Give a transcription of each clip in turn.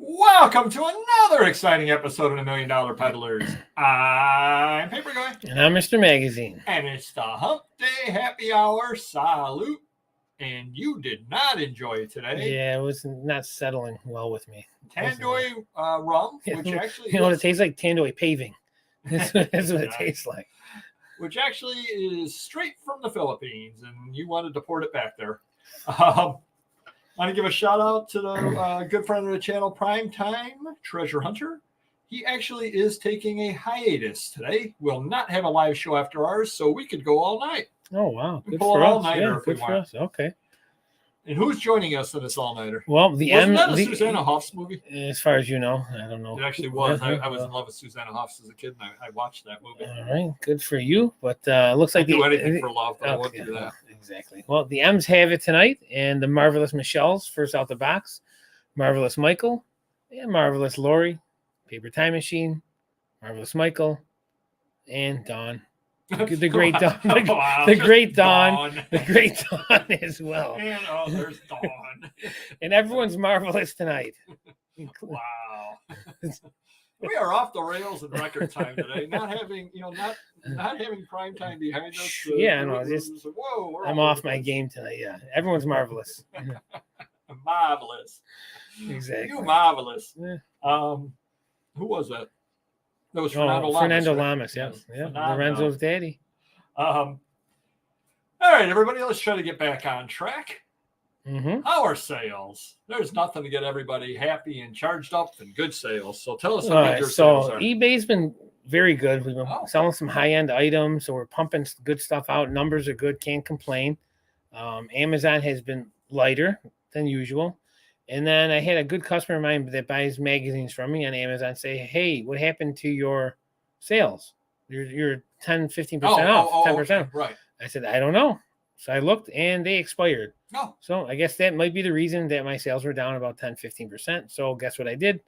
Welcome to another exciting episode of the $1 Million Peddlers. I'm Papergoy. And I'm Mr. Magazine. And it's the Hump Day Happy Hour Salute. And you did not enjoy it today. Yeah, it was not settling well with me. Tandoy rum, which actually you know what it tastes like? Tandoy paving. That's what it tastes like. Which actually is straight from the Philippines, and you wanted to port it back there. Want to give a shout out to the good friend of the channel, Primetime Treasure Hunter. He actually is taking a hiatus today. We'll not have a live show after ours, so we could go all night. Oh, wow. Good for us. Yeah, good for us. Okay. And who's joining us in this all-nighter? Well, Wasn't that a Susanna Hoffs movie? As far as you know, I don't know. It actually was. I was in love with Susanna Hoffs as a kid, and I watched that movie. All right. Good for you. But it looks like I'd do anything for love, but I won't do that. Exactly. Well, the M's have it tonight, and the Marvelous Michelle's first out the box. Marvelous Michael and Marvelous Lori. Paper Time Machine, Marvelous Michael, and Dawn. The great Dawn. The great Dawn. The great Dawn as well. And there's Dawn. And everyone's marvelous tonight. Wow. We are off the rails in record time today. Not having prime time behind us. Yeah, no, whoa. I'm off my game tonight. Yeah, everyone's marvelous. Marvelous. Exactly. You marvelous. Yeah. Who was that? That was Fernando Lamas. Fernando Lamas, yeah. Lorenzo's daddy. All right, everybody, let's try to get back on track. Mm-hmm. Our sales. There's nothing to get everybody happy and charged up and good sales. So tell us about your sales are. eBay's been very good. We've been selling some high-end items, so we're pumping good stuff out. Numbers are good, can't complain. Amazon has been lighter than usual. And then I had a good customer of mine that buys magazines from me on Amazon say, hey, what happened to your sales? You're 10, 15% off, 10%. Okay. Right. I said, I don't know. So I looked and they expired. No. So I guess that might be the reason that my sales were down about 10, 15%. So guess what I did?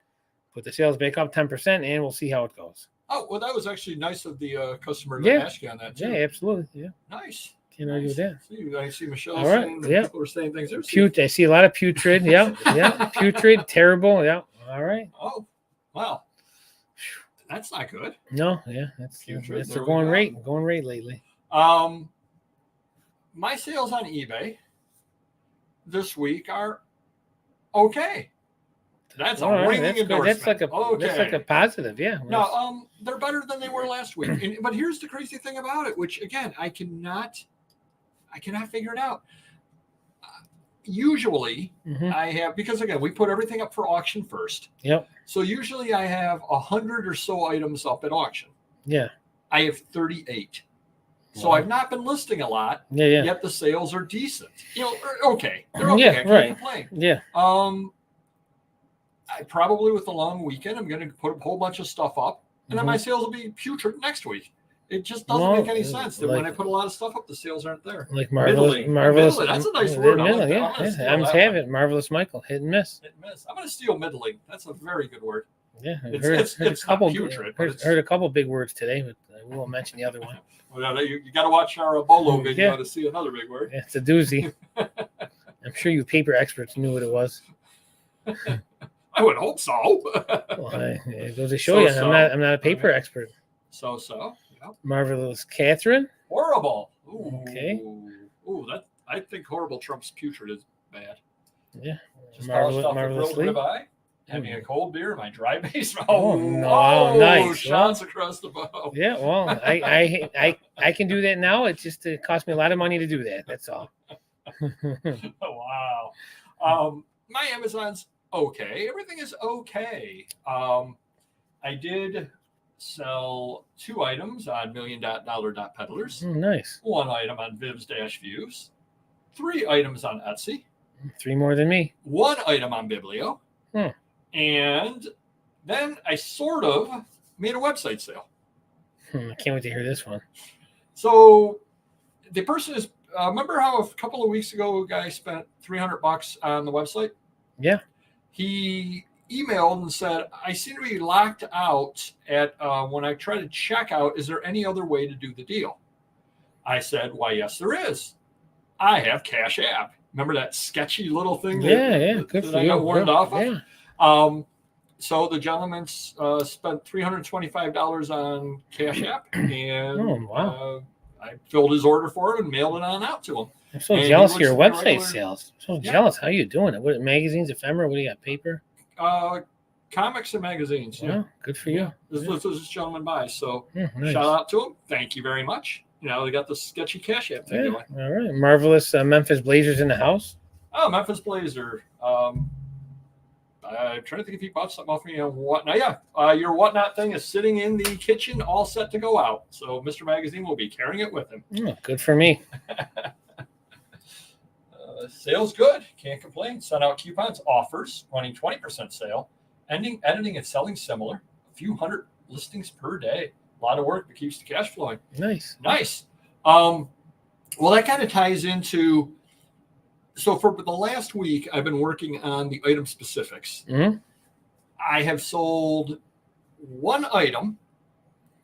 Put the sales back up 10% and we'll see how it goes. Oh, well, that was actually nice of the customer to ask you on that, too. Yeah, absolutely. Yeah. Nice. Can't argue with that. I see Michelle saying people are saying things. I see a lot of putrid. Yeah. Putrid, terrible. Yeah. All right. Oh, wow. That's not good. No, yeah. That's a going rate lately. My sales on eBay this week are okay. That's a ringing endorsement. That's like a positive, yeah. No, they're better than they were last week. But here's the crazy thing about it, which again I cannot figure it out. Usually, I have, because again we put everything up for auction first. Yep. So usually I have 100 or so items up at auction. Yeah. I have 38. So I've not been listing a lot. Yeah. Yet the sales are decent. Okay. They're okay. I can't complain. Yeah. I probably with the long weekend, I'm going to put a whole bunch of stuff up, and then my sales will be putrid next week. It just doesn't make any sense that when I put a lot of stuff up, the sales aren't there. Like marvelous. That's a nice word. I'm have it. Marvelous Michael. Hit and miss. I'm going to steal middling. That's a very good word. Yeah, it's a couple. Heard a couple big words today, but we won't mention the other one. Well, you got to watch our Bolo video to see another big word. Yeah, it's a doozy. I'm sure you paper experts knew what it was. I would hope so. Well, it goes to show you, I'm not a paper expert. So. Yep. Marvelous Catherine. Horrible. Ooh. Okay. Ooh, I think horrible trumps putrid is bad. Yeah. Just marvelously. Having a cold beer in my dry basement. Nice. Shots across the bow. Yeah, well, I can do that now. It's just it cost me a lot of money to do that. That's all. Wow. My Amazon's okay. Everything is okay. I did sell 2 items on $1 Million Peddlers. Oh, nice. 1 item on Vivs-Views. 3 items on Etsy. 3 more than me. 1 item on Biblio. And then I sort of made a website sale. I can't wait to hear this one. So the person is, remember how a couple of weeks ago a guy spent $300 on the website? Yeah. He emailed and said, I seem to be locked out at when I try to check out, is there any other way to do the deal? I said, why, yes, there is. I have Cash App. Remember that sketchy little thing that I got warned off of? Yeah. So the gentleman spent $325 on Cash App, and I filled his order for him and mailed it on out to him. I'm so And jealous he of your looks like a website sales. I'm so jealous. How are you doing it? What magazines, ephemera? What do you got? Paper? Comics and magazines. Wow, good for you. Yeah. This gentleman buys. So nice. Shout out to him. Thank you very much. They got the sketchy Cash App thing going. All right. Marvelous Memphis Blazers in the house. Oh, Memphis Blazer. I'm trying to think if he bought something off me and whatnot. Yeah, your whatnot thing is sitting in the kitchen, all set to go out. So Mr. Magazine will be carrying it with him. Good for me. Sales good. Can't complain. Sent out coupons, offers, running 20% sale. Editing and selling similar. A few hundred listings per day. A lot of work that keeps the cash flowing. Nice. Well, that kind of ties into. So for the last week, I've been working on the item specifics. Mm-hmm. I have sold one item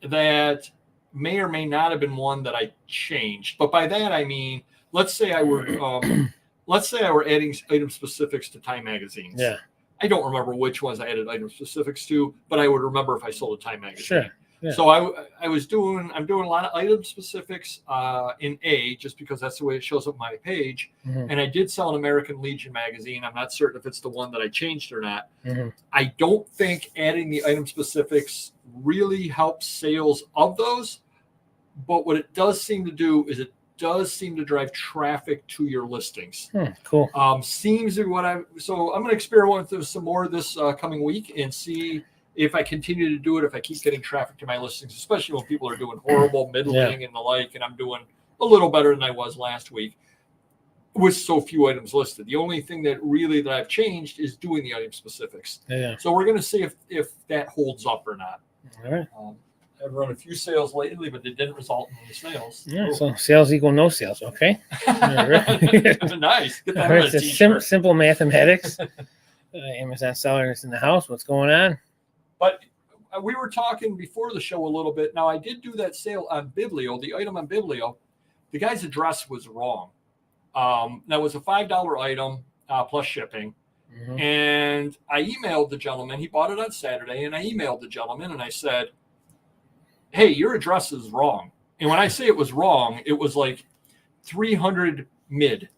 that may or may not have been one that I changed. But by that I mean, let's say I were adding item specifics to Time magazines. Yeah. I don't remember which ones I added item specifics to, but I would remember if I sold a Time magazine. Sure. Yeah. So I'm doing a lot of item specifics in A, just because that's the way it shows up on my page. Mm-hmm. And I did sell an American Legion magazine. I'm not certain if it's the one that I changed or not. Mm-hmm. I don't think adding the item specifics really helps sales of those. But what it does seem to do is it does seem to drive traffic to your listings. Cool. Seems to so I'm going to experiment with some more this coming week and see if I continue to do it, if I keep getting traffic to my listings, especially when people are doing horrible, middling, and the like, and I'm doing a little better than I was last week with so few items listed. The only thing that I've changed is doing the item specifics. Yeah. So we're going to see if that holds up or not. All right. I've run a few sales lately, but they didn't result in any sales. Yeah, so sales equal no sales, okay? Nice. Get that All right, so simple mathematics. Amazon sellers in the house. What's going on? But we were talking before the show a little bit. Now, I did do that sale on Biblio, the item on Biblio. The guy's address was wrong. That was a $5 item plus shipping. Mm-hmm. And I emailed the gentleman. He bought it on Saturday, and I emailed the gentleman, and I said, hey, your address is wrong. And when I say it was wrong, it was like 300 mid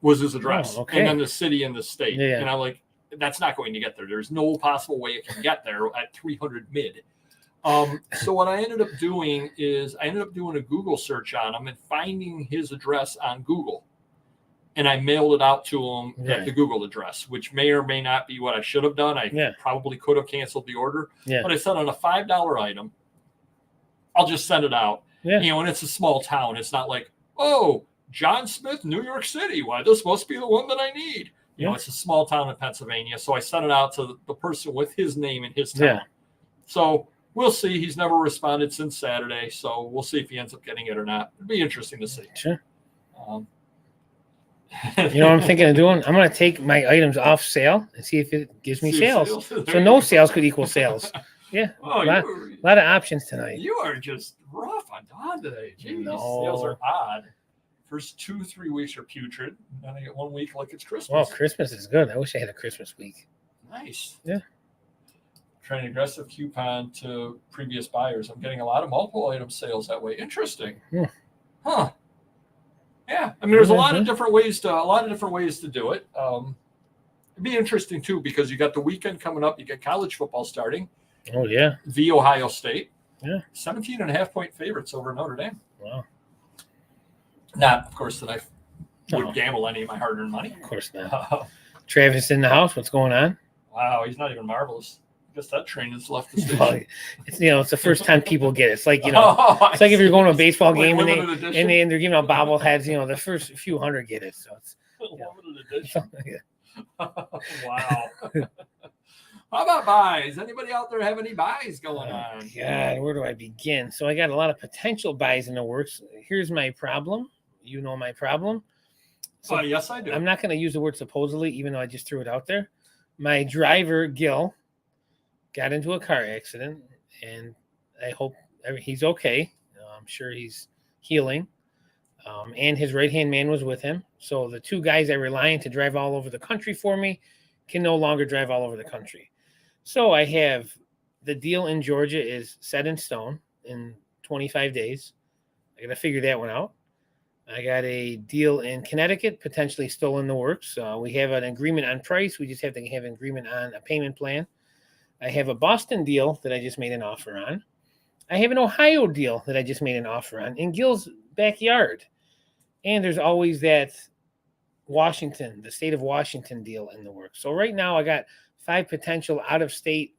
was his address. Oh, okay. And then the city and the state. Yeah. And I'm like, that's not going to get there. There's no possible way it can get there at 300 mid. So what I ended up doing is I ended up doing a Google search on him and finding his address on Google. And I mailed it out to him at the Google address, which may or may not be what I should have done. I probably could have canceled the order. Yeah. But I said on a $5 item, I'll just send it out. Yeah. And it's a small town. It's not like, oh, John Smith, New York City. Why, this must be the one that I need. It's a small town in Pennsylvania. So I sent it out to the person with his name in his town. Yeah. So we'll see. He's never responded since Saturday. So we'll see if he ends up getting it or not. It'd be interesting to see. Sure. You know what I'm thinking of doing? I'm going to take my items off sale and see if it gives me sales. So no sales could equal sales. Yeah. Oh, a lot of options tonight. You are just rough on Don today. Jeez, no. Sales are odd. First 2-3 weeks are putrid. Then I get 1 week like it's Christmas. Well, Christmas is good. I wish I had a Christmas week. Nice. Yeah. Trying aggressive coupon to previous buyers. I'm getting a lot of multiple item sales that way. Interesting. Yeah. Huh. Yeah. I mean, there's a lot of different ways to do it. It'd be interesting too because you got the weekend coming up. You got college football starting. Oh yeah. The Ohio State. Yeah. 17.5-point favorites over Notre Dame. Wow. Not, of course, that I would gamble any of my hard-earned money. Of course not. Travis in the house. What's going on? Wow, he's not even marvelous. I guess that train has left the station. Well, it's the first time people get it. It's like it's like if you're going to a basebal game and they're giving out bobbleheads. The first few hundred get it. So it's limited edition. Wow. How about buys? Anybody out there have any buys going on? God, where do I begin? So I got a lot of potential buys in the works. Here's my problem. You know my problem. So yes, I do. I'm not going to use the word supposedly, even though I just threw it out there. My driver, Gil, got into a car accident, and I hope he's okay. I'm sure he's healing. And his right-hand man was with him. So the two guys I rely on to drive all over the country for me can no longer drive all over the country. So I have the deal in Georgia is set in stone in 25 days. I got to figure that one out. I got a deal in Connecticut, potentially still in the works. We have an agreement on price. We just have to have an agreement on a payment plan. I have a Boston deal that I just made an offer on. I have an Ohio deal that I just made an offer on in Gil's backyard. And there's always that Washington, the state of Washington deal in the works. So right now I got 5 potential out-of-state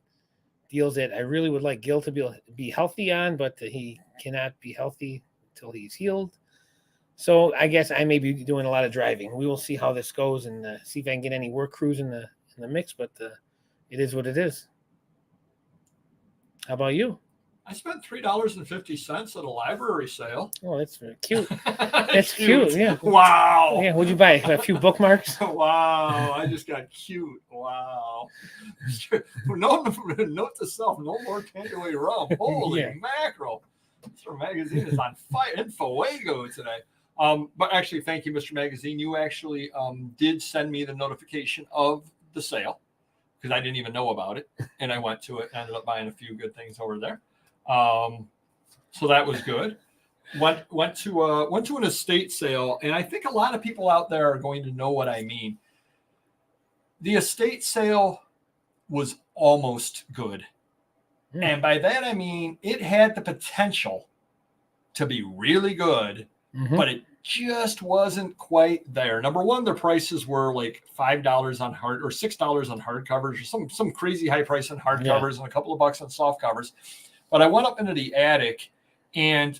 deals that I really would like Gil to be healthy on, but he cannot be healthy until he's healed. So I guess I may be doing a lot of driving. We will see how this goes and see if I can get any work crews in the mix, but it is what it is. How about you? I spent $3.50 at a library sale. Oh, that's very cute. That's cute. Yeah. Wow. Yeah. What'd you buy? A few bookmarks? Wow. I just got cute. Wow. Note to self, no more Tangerway rum. Holy mackerel. Mr. Magazine is on fire in Fuego today. But actually, thank you, Mr. Magazine. You actually did send me the notification of the sale because I didn't even know about it. And I went to it and ended up buying a few good things over there. So that was good. Went to an estate sale, and I think a lot of people out there are going to know what I mean. The estate sale was almost good. And by that I mean it had the potential to be really good, but it just wasn't quite there. Number one, their prices were like $5 on hard or $6 on hardcovers, or some crazy high price on hardcovers and a couple of bucks on soft covers. But I went up into the attic, and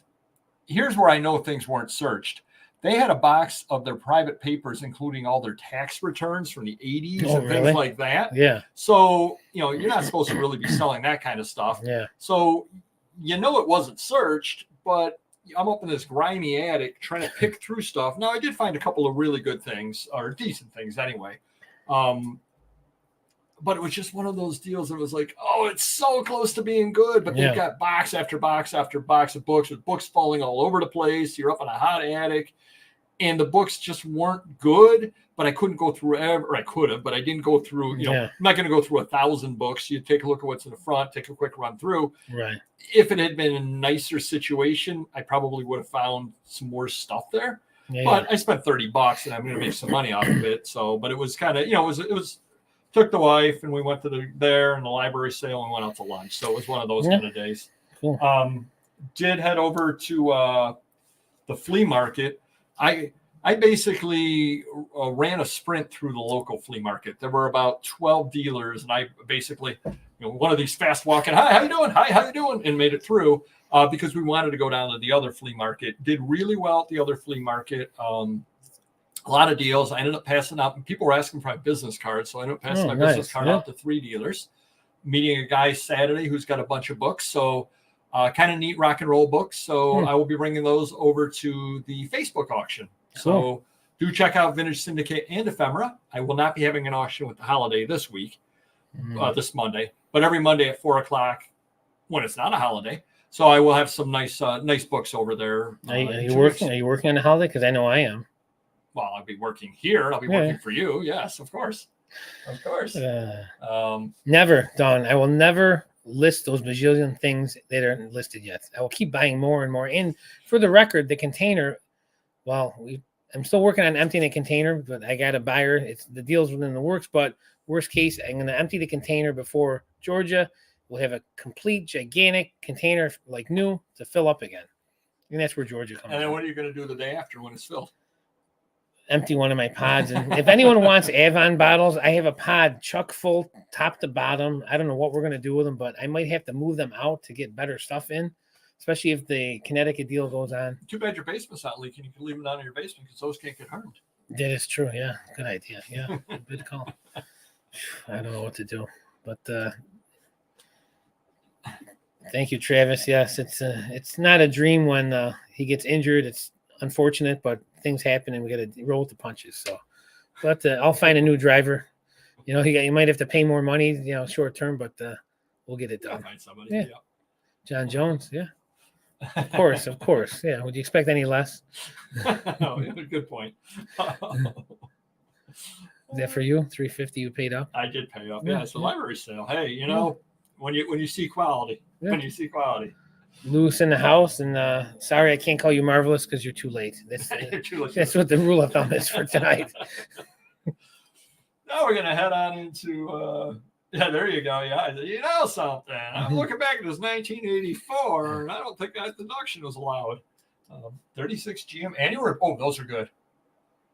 here's where I know things weren't searched. They had a box of their private papers, including all their tax returns from the 80s and things like that. Yeah. So, you're not supposed to really be selling that kind of stuff. Yeah. So, it wasn't searched, but I'm up in this grimy attic trying to pick through stuff. Now, I did find a couple of really good things, or decent things anyway. But it was just one of those deals that was like, oh, it's so close to being good. But they've got box after box after box of books with books falling all over the place. You're up in a hot attic. And the books just weren't good. But I couldn't go through or I could have, but I didn't go through, I'm not going to go through 1,000 books. You take a look at what's in the front, take a quick run through. Right. If it had been a nicer situation, I probably would have found some more stuff there. But I spent $30 and I'm going to make some money off of it. So, but it was kind of, it was took the wife and we went to there in the library sale and went out to lunch. So it was one of those kind of days. Cool. Did head over to the flea market. I basically ran a sprint through the local flea market. There were about 12 dealers, and I basically, one of these fast walking, hi, how you doing? Hi, how you doing? And made it through because we wanted to go down to the other flea market. Did really well at the other flea market. A lot of deals. I ended up passing out, and people were asking for my business card, so I ended up passing my business card out to 3 dealers. Meeting a guy Saturday who's got a bunch of books, so kind of neat rock and roll books. So I will be bringing those over to the Facebook auction. So do check out Vintage Syndicate and Ephemera. I will not be having an auction with the holiday this week, this Monday, but every Monday at 4:00 when it's not a holiday. So I will have some nice books over there. Are you working? Are you working on the holiday? Because I know I am. Well, I'll be working here. I'll be working for you. Yes, of course. Of course. Never, Don. I will never list those bajillion things that aren't listed yet. I will keep buying more and more. And for the record, the container, I'm still working on emptying a container, but I got a buyer. The deal's within the works, but worst case, I'm going to empty the container before Georgia. We'll have a complete, gigantic container like new to fill up again. And that's where Georgia comes in. And then what are you going to do the day after when it's filled? Empty one of my pods. And if anyone wants Avon bottles, I have a pod chock full, top to bottom. I don't know what we're going to do with them, but I might have to move them out to get better stuff in, especially if the Connecticut deal goes on. Too bad your basement's not leaking. You can leave them down in your basement because those can't get harmed. That is true. Yeah. Good idea. Yeah. Good call. I don't know what to do, but thank you, Travis. Yes, it's not a dream when he gets injured. It's unfortunate, but things happen and we got to roll with the punches. So, but I'll find a new driver. You might have to pay more money, short term, but we'll get it done. Find somebody. Yeah. John Jones. Yeah. Of course. Yeah. Would you expect any less? No, good point. Is that for you? $350 you paid up? I did pay up. Yeah, Yeah, it's a yeah. library sale. Hey, you know, when you see quality, Yeah. when you see quality. Loose in the house, and sorry, I can't call you marvelous because you're too late. That's You're too late. that's what the rule of thumb is for tonight. Now we're gonna head on into yeah, there you go. Yeah, you know something. I'm looking back at this 1984, and I don't think that deduction was allowed. 36 GM annual. Oh, those are good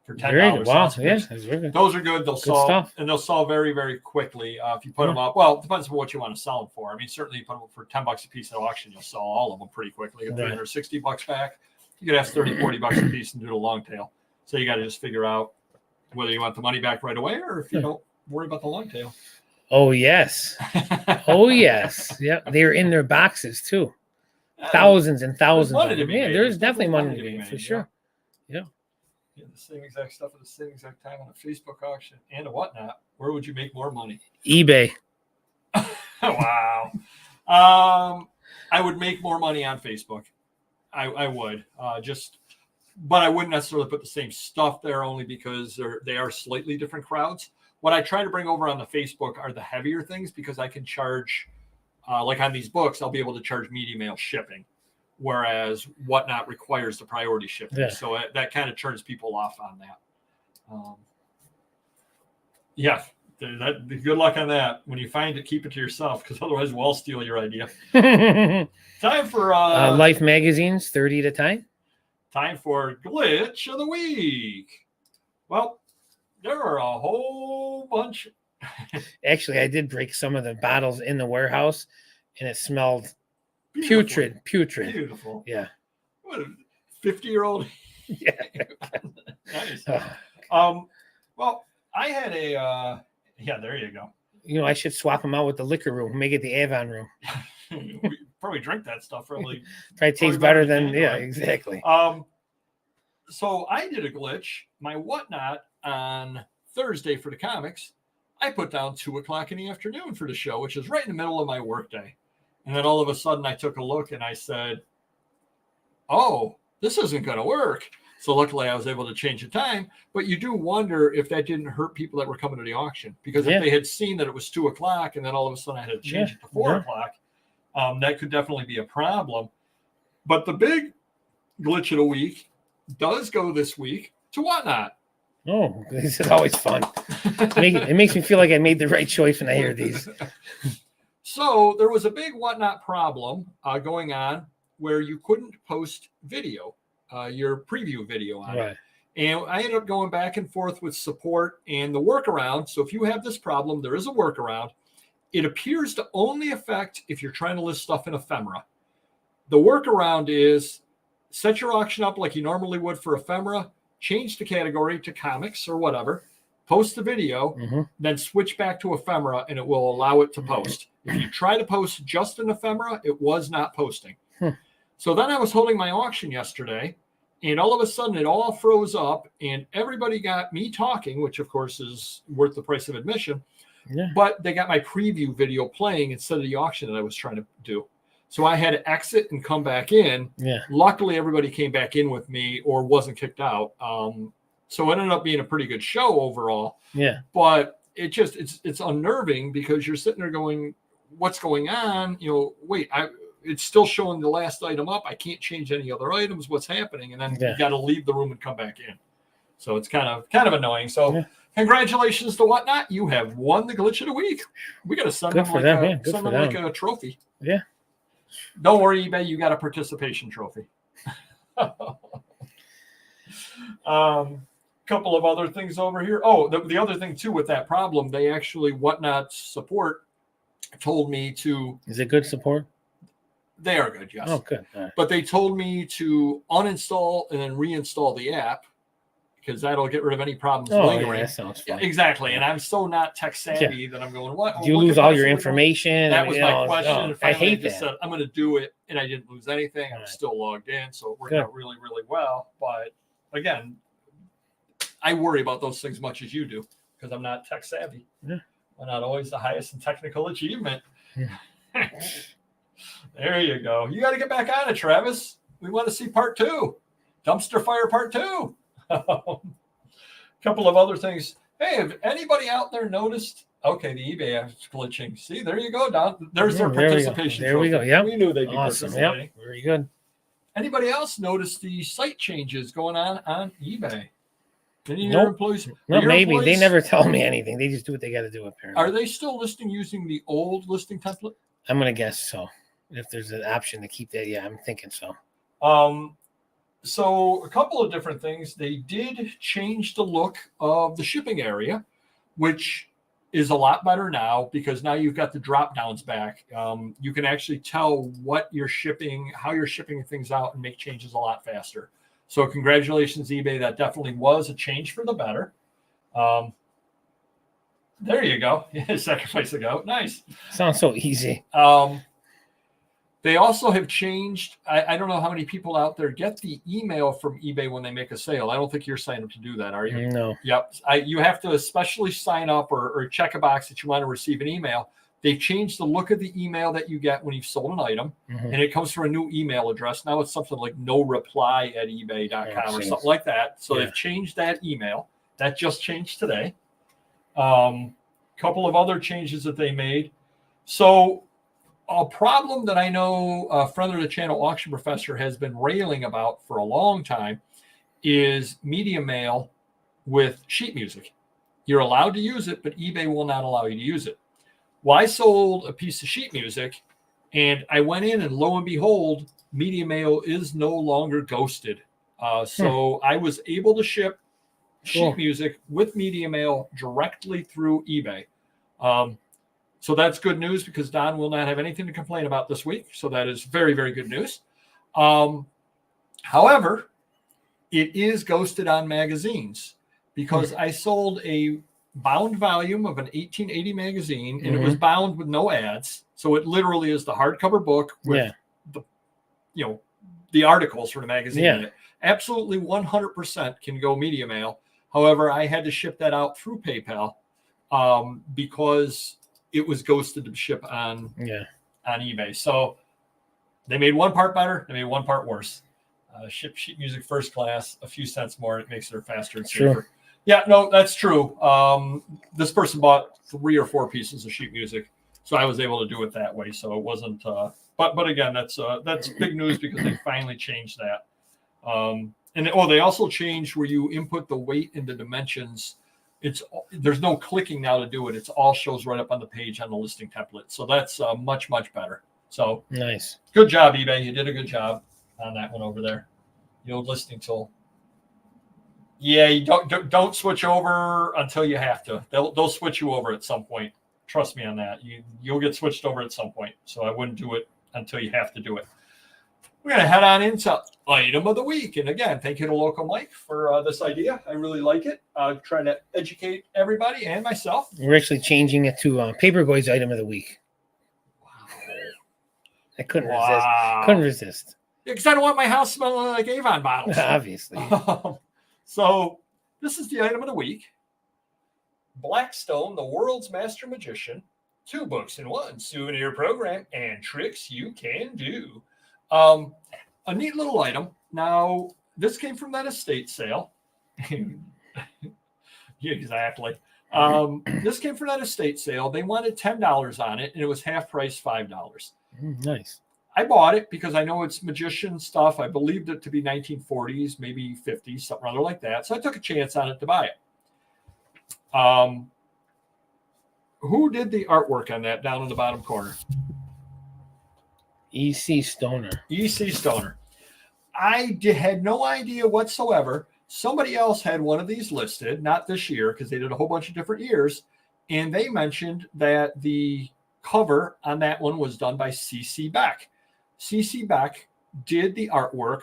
for $10. Very good. Wow, That's yeah, good. that's very good. Those are good. They'll sell, stuff. and they'll sell very, very quickly if you put them up. Well, it depends on what you want to sell them for. I mean, certainly you put them for $10 a piece at auction, you'll sell all of them pretty quickly. Get Right. $360 back. You could ask $30-$40 a piece and do the long tail. So you got to just figure out whether you want the money back right away or if you don't worry about the long tail. Oh yes, oh yes, yeah. They're in their boxes too. Thousands and thousands. money Of to them. be Yeah, made. there's There's definitely definitely money to be made for made, sure. Yeah, the same exact stuff at the same exact time on a Facebook auction and a whatnot. Where would you make more money? eBay. Wow. I would make more money on Facebook. I would but I wouldn't necessarily put the same stuff there only because they are slightly different crowds. What I try to bring over on the Facebook are the heavier things because I can charge, like on these books, I'll be able to charge media mail shipping, whereas whatnot requires the priority shipping. Yeah. So that kind of turns people off on that. Yeah. Good luck on that. When you find it, keep it to yourself because otherwise we'll all steal your idea. Time for Life magazines, 30 at a time. Time for glitch of the week. Well, there are a whole bunch. Actually, I did break some of the bottles in the warehouse, and it smelled Beautiful. putrid. Beautiful. Yeah. What a 50-year-old. Yeah. Nice. Well, I had a yeah, there you go. You know, I should swap them out with the liquor room, make it the Avon room. We probably drink that stuff probably Tastes better than Candy, yeah, right? exactly. So I did a glitch. My whatnot on Thursday for the comics, I put down 2:00 in the afternoon for the show, which is right in the middle of my workday. And then all of a sudden I took a look and I said, oh, this isn't going to work. So luckily I was able to change the time. But you do wonder if that didn't hurt people that were coming to the auction. Because if they had seen that it was 2:00 and then all of a sudden I had to change it to 4:00, that could definitely be a problem. But the big glitch of the week does go this week to whatnot. Oh, this is always fun. It makes me feel like I made the right choice when I hear these. So there was a big whatnot problem going on where you couldn't post video, your preview video on it. And I ended up going back and forth with support and the workaround. So if you have this problem, there is a workaround. It appears to only affect if you're trying to list stuff in Ephemera. The workaround is set your auction up like you normally would for Ephemera, change the category to comics or whatever, post the video, then switch back to Ephemera, and it will allow it to post. If you try to post just in Ephemera, it was not posting. So then I was holding my auction yesterday, and all of a sudden it all froze up, and everybody got me talking, which of course is worth the price of admission. But they got my preview video playing instead of the auction that I was trying to do. So I had to exit and come back in. Luckily, everybody came back in with me or wasn't kicked out. So it ended up being a pretty good show overall. But it's unnerving because you're sitting there going, what's going on? You know, wait, it's still showing the last item up. I can't change any other items. What's happening? And then you got to leave the room and come back in. So it's kind of annoying. So congratulations to Whatnot. You have won the glitch of the week. We got to send them like a trophy. Don't worry, eBay. You got a participation trophy. Couple of other things over here. Oh, the other thing too with that problem, they actually Whatnot support told me to. Is it good support? They are good, yes. Oh, good. Right. But they told me to uninstall and then reinstall the app because that'll get rid of any problems lingering. Yeah, that sounds fun. Yeah, exactly. And I'm so not tech savvy that I'm going, what? Do you lose all your information? That was my question. I hate that. Said, I'm going to do it, and I didn't lose anything. I'm still logged in, so it worked out really, really well. But again, I worry about those things much as you do because I'm not tech savvy. I'm not always the highest in technical achievement. There you go. You got to get back on it, Travis. We want to see part 2. Dumpster fire part 2. Couple of other things. Hey, have anybody out there noticed? Okay, the eBay app's glitching. See, there you go, Don. There's their participation. There we go. Yeah, we knew they'd be awesome. participating. Yep, very good. Anybody else notice the site changes going on eBay? Any of Nope. your employees? No, maybe they never tell me anything. They just do what they got to do. Apparently, are they still listing using the old listing template? I'm gonna guess so. If there's an option to keep that, yeah, I'm thinking so. So a couple of different things. They did change the look of the shipping area, which is a lot better now because now you've got the drop downs back. You can actually tell what you're shipping, how you're shipping things out, and make changes a lot faster. So congratulations, eBay. That definitely was a change for the better. There you go. Second place to go. Nice. Sounds so easy. They also have changed. I don't know how many people out there get the email from eBay when they make a sale. I don't think you're signed up to do that, are you? No. Yep. You have to especially sign up or check a box that you want to receive an email. They've changed the look of the email that you get when you've sold an item, and it comes from a new email address. Now it's something like noreply@ebay.com or something like that. So they've changed that email. That just changed today. Couple of other changes that they made. So a problem that I know a friend of the channel, Auction Professor, has been railing about for a long time is media mail with sheet music. You're allowed to use it, but eBay will not allow you to use it. Well, I sold a piece of sheet music, and I went in, and lo and behold, media mail is no longer ghosted. So I was able to ship sheet music with media mail directly through eBay. So that's good news because Don will not have anything to complain about this week. So that is very, very good news. However, it is ghosted on magazines because I sold a bound volume of an 1880 magazine, and it was bound with no ads. So it literally is the hardcover book with the articles for the magazine in it. Absolutely 100% can go media mail. However, I had to ship that out through PayPal because it was ghosted to ship on eBay. So they made one part better, they made one part worse. Ship sheet music first class, a few cents more, it makes it faster and safer. True. Yeah, no, that's true. This person bought 3 or 4 pieces of sheet music, so I was able to do it that way. So it wasn't. But again, that's big news because they finally changed that. And they also changed where you input the weight and the dimensions. There's no clicking now to do it. It's all shows right up on the page on the listing template. So that's much, much better. So nice. Good job, eBay. You did a good job on that one over there. The old listing tool. Yeah, you don't switch over until you have to. They'll switch you over at some point. Trust me on that. You'll get switched over at some point. So I wouldn't do it until you have to do it. We're going to head on into item of the week. And again, thank you to Local Mike for this idea. I really like it. Trying to educate everybody and myself. We're actually changing it to Papergoy's item of the week. Wow. I couldn't resist. Couldn't resist. Because I don't want my house smelling like Avon bottles. Obviously. So this is the item of the week. Blackstone, the World's Master Magician. 2 books in 1. Souvenir program and tricks you can do. A neat little item. Now, this came from that estate sale. Exactly. This came from that estate sale. They wanted $10 on it, and it was half price, $5. Nice. I bought it because I know it's magician stuff. I believed it to be 1940s, maybe 50s, something rather like that. So I took a chance on it to buy it. Who did the artwork on that down in the bottom corner? E.C. Stoner. E.C. Stoner. I had no idea whatsoever. Somebody else had one of these listed, not this year, because they did a whole bunch of different years. And they mentioned that the cover on that one was done by C.C. Beck. C.C. Beck did the artwork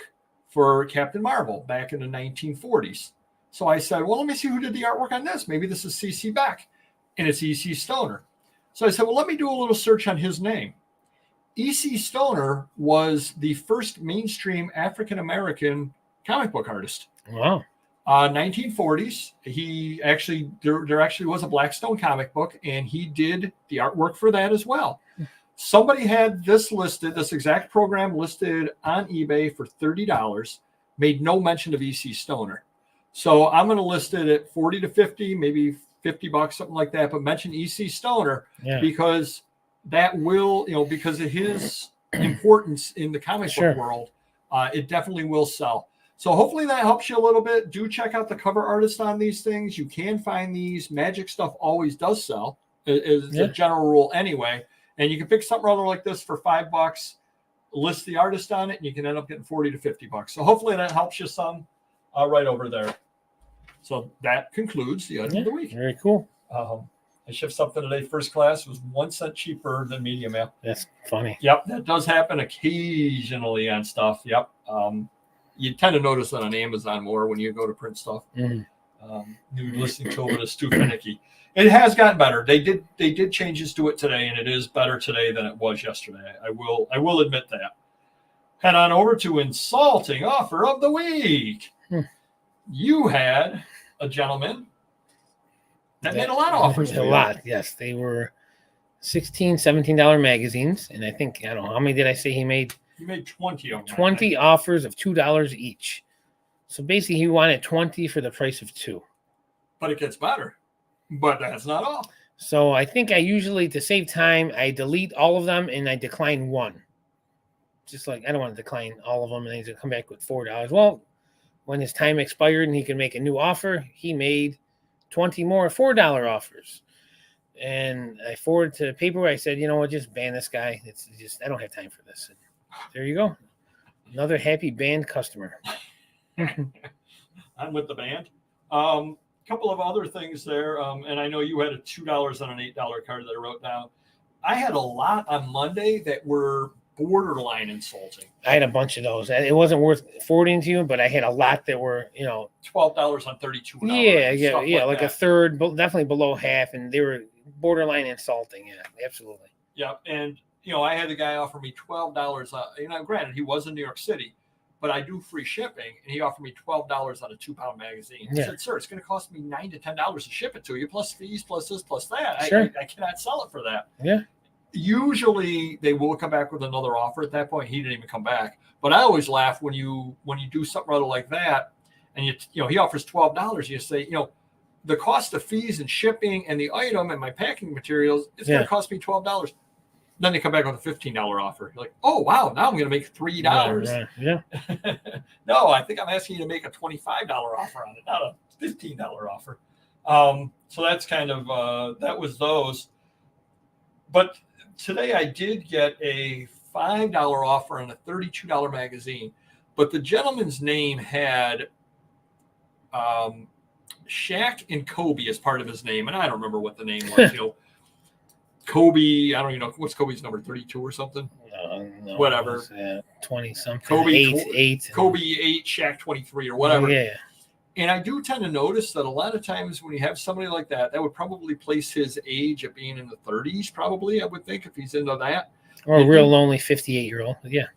for Captain Marvel back in the 1940s. So I said, well, let me see who did the artwork on this. Maybe this is C.C. Beck. And it's E.C. Stoner. So I said, well, let me do a little search on his name. E.C. Stoner was the first mainstream African-American comic book artist. Wow. 1940s. He actually, there actually was a Blackstone comic book, and he did the artwork for that as well. Somebody had this listed, this exact program listed on eBay for $30, made no mention of E.C. Stoner. So I'm going to list it at 40 to 50, maybe $50, something like that. But mention EC Stoner Yeah. because that will, because of his importance in the comic Sure. book world, it definitely will sell. So hopefully that helps you a little bit. Do check out the cover artist on these things. You can find these. Magic stuff always does sell, is the general rule anyway. And you can pick something rather like this for $5, list the artist on it, and you can end up getting $40 to $50. So hopefully that helps you some right over there. So that concludes the item of the week. Very cool. I shipped something today. First class was 1 cent cheaper than medium mail. That's funny. Yep, that does happen occasionally on stuff. Yep. You tend to notice that on Amazon more when you go to print stuff. New listing tool is too finicky. It has gotten better. They did changes to it today, and it is better today than it was yesterday. I will admit that. Head on over to Insulting Offer of the Week. You had a gentleman that made a lot of offers. A lot, yes. They were $16, $17 magazines, and I think, I don't know, how many did I say he made? He made 20 of them. 20 offers of $2 each. So basically, he wanted 20 for the price of 2. But it gets better. But that's not all. So I think I usually, to save time, I delete all of them and I decline one. Just like, I don't want to decline all of them and he's going to come back with $4. Well, when his time expired and he could make a new offer, he made 20 more $4 offers. And I forwarded to Papergoy. I said, you know what, just ban this guy. It's just, I don't have time for this. And there you go. Another happy banned customer. I'm with the band. Couple of other things there. And I know you had a $2 on an $8 card that I wrote down. I had a lot on Monday that were borderline insulting. I had a bunch of those. It wasn't worth forwarding to you, but I had a lot that were, $12 on $32. Yeah, like a third, definitely below half, and they were borderline insulting. Yeah, absolutely. Yeah, and I had the guy offer me $12. Granted, he was in New York City, but I do free shipping, and he offered me $12 on a 2-pound magazine. I said, sir, it's going to cost me $9 to $10 to ship it to you, plus fees, plus this, plus that. Sure. I cannot sell it for that. Yeah. Usually they will come back with another offer at that point. He didn't even come back. But I always laugh when you do something rather like that, and he offers $12. You say, the cost of fees and shipping and the item and my packing materials, it's going to cost me $12. Then they come back with a $15 offer. You're like, oh, wow, now I'm going to make $3. Yeah. No, I think I'm asking you to make a $25 offer on it, not a $15 offer. So that's kind of, that was those. But today I did get a $5 offer on a $32 magazine. But the gentleman's name had Shaq and Kobe as part of his name. And I don't remember what the name was, Kobe, I don't even know what's Kobe's number, 32 or something. No, whatever. 20 something. Kobe 8. Kobe 8, Shaq 23 or whatever. Yeah. And I do tend to notice that a lot of times when you have somebody like that, that would probably place his age at being in the 30s, probably, I would think, if he's into that. Or a real lonely 58-year-old. Yeah.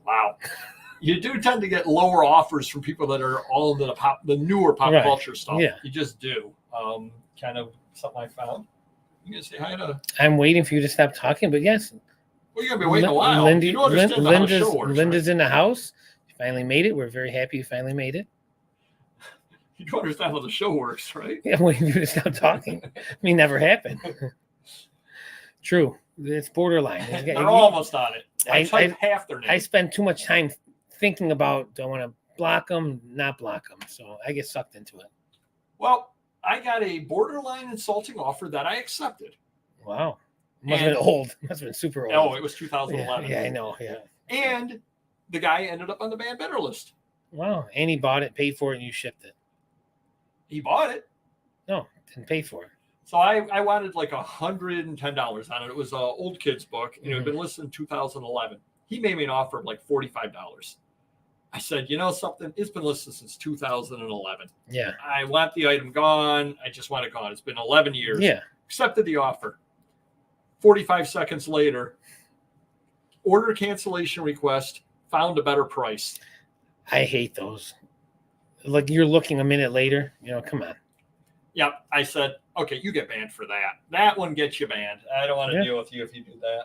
Wow. You do tend to get lower offers from people that are all into the newer pop culture stuff. Yeah. You just do. Kind of something I found. You gonna say hi to? I'm waiting for you to stop talking, but yes. Well, you're gonna be waiting a while. Linda's in the house. You finally made it. We're very happy you finally made it. You do understand how the show works, right? Yeah, I'm waiting for you to stop talking. Never happened. True. It's borderline. They're almost on it. I typed half their name. I spend too much time thinking about, do I want to block them, not block them? So I get sucked into it. Well, I got a borderline insulting offer that I accepted. Wow. Must have been old. Must have been super old. No, it was 2011. Yeah, I know. Yeah. And the guy ended up on the banned bidder list. Wow. And he bought it, paid for it, and you shipped it. He bought it. No, didn't pay for it. So I wanted like $110 on it. It was an old kid's book. It had been listed in 2011. He made me an offer of like $45. I said, something, it's been listed since 2011. Yeah. I want the item gone. I just want it gone. It's been 11 years. Yeah. Accepted the offer. 45 seconds later, order cancellation request, found a better price. I hate those. Like you're looking a minute later, come on. Yeah. I said, okay, you get banned for that. That one gets you banned. I don't want to deal with you if you do that.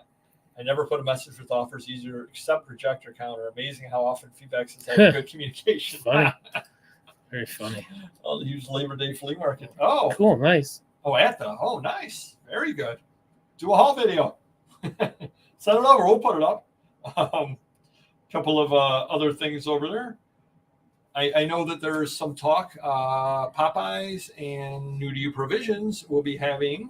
I never put a message with offers either, accept, reject, or counter. Amazing how often feedback says I have good communication. Very funny. I'll use Labor Day flea market. Oh, Cool. Nice. oh, nice. Very good. Do a haul video. Send it over. We'll put it up. Couple of other things over there. I know that there's some talk. Popeyes and New to You Provisions will be having,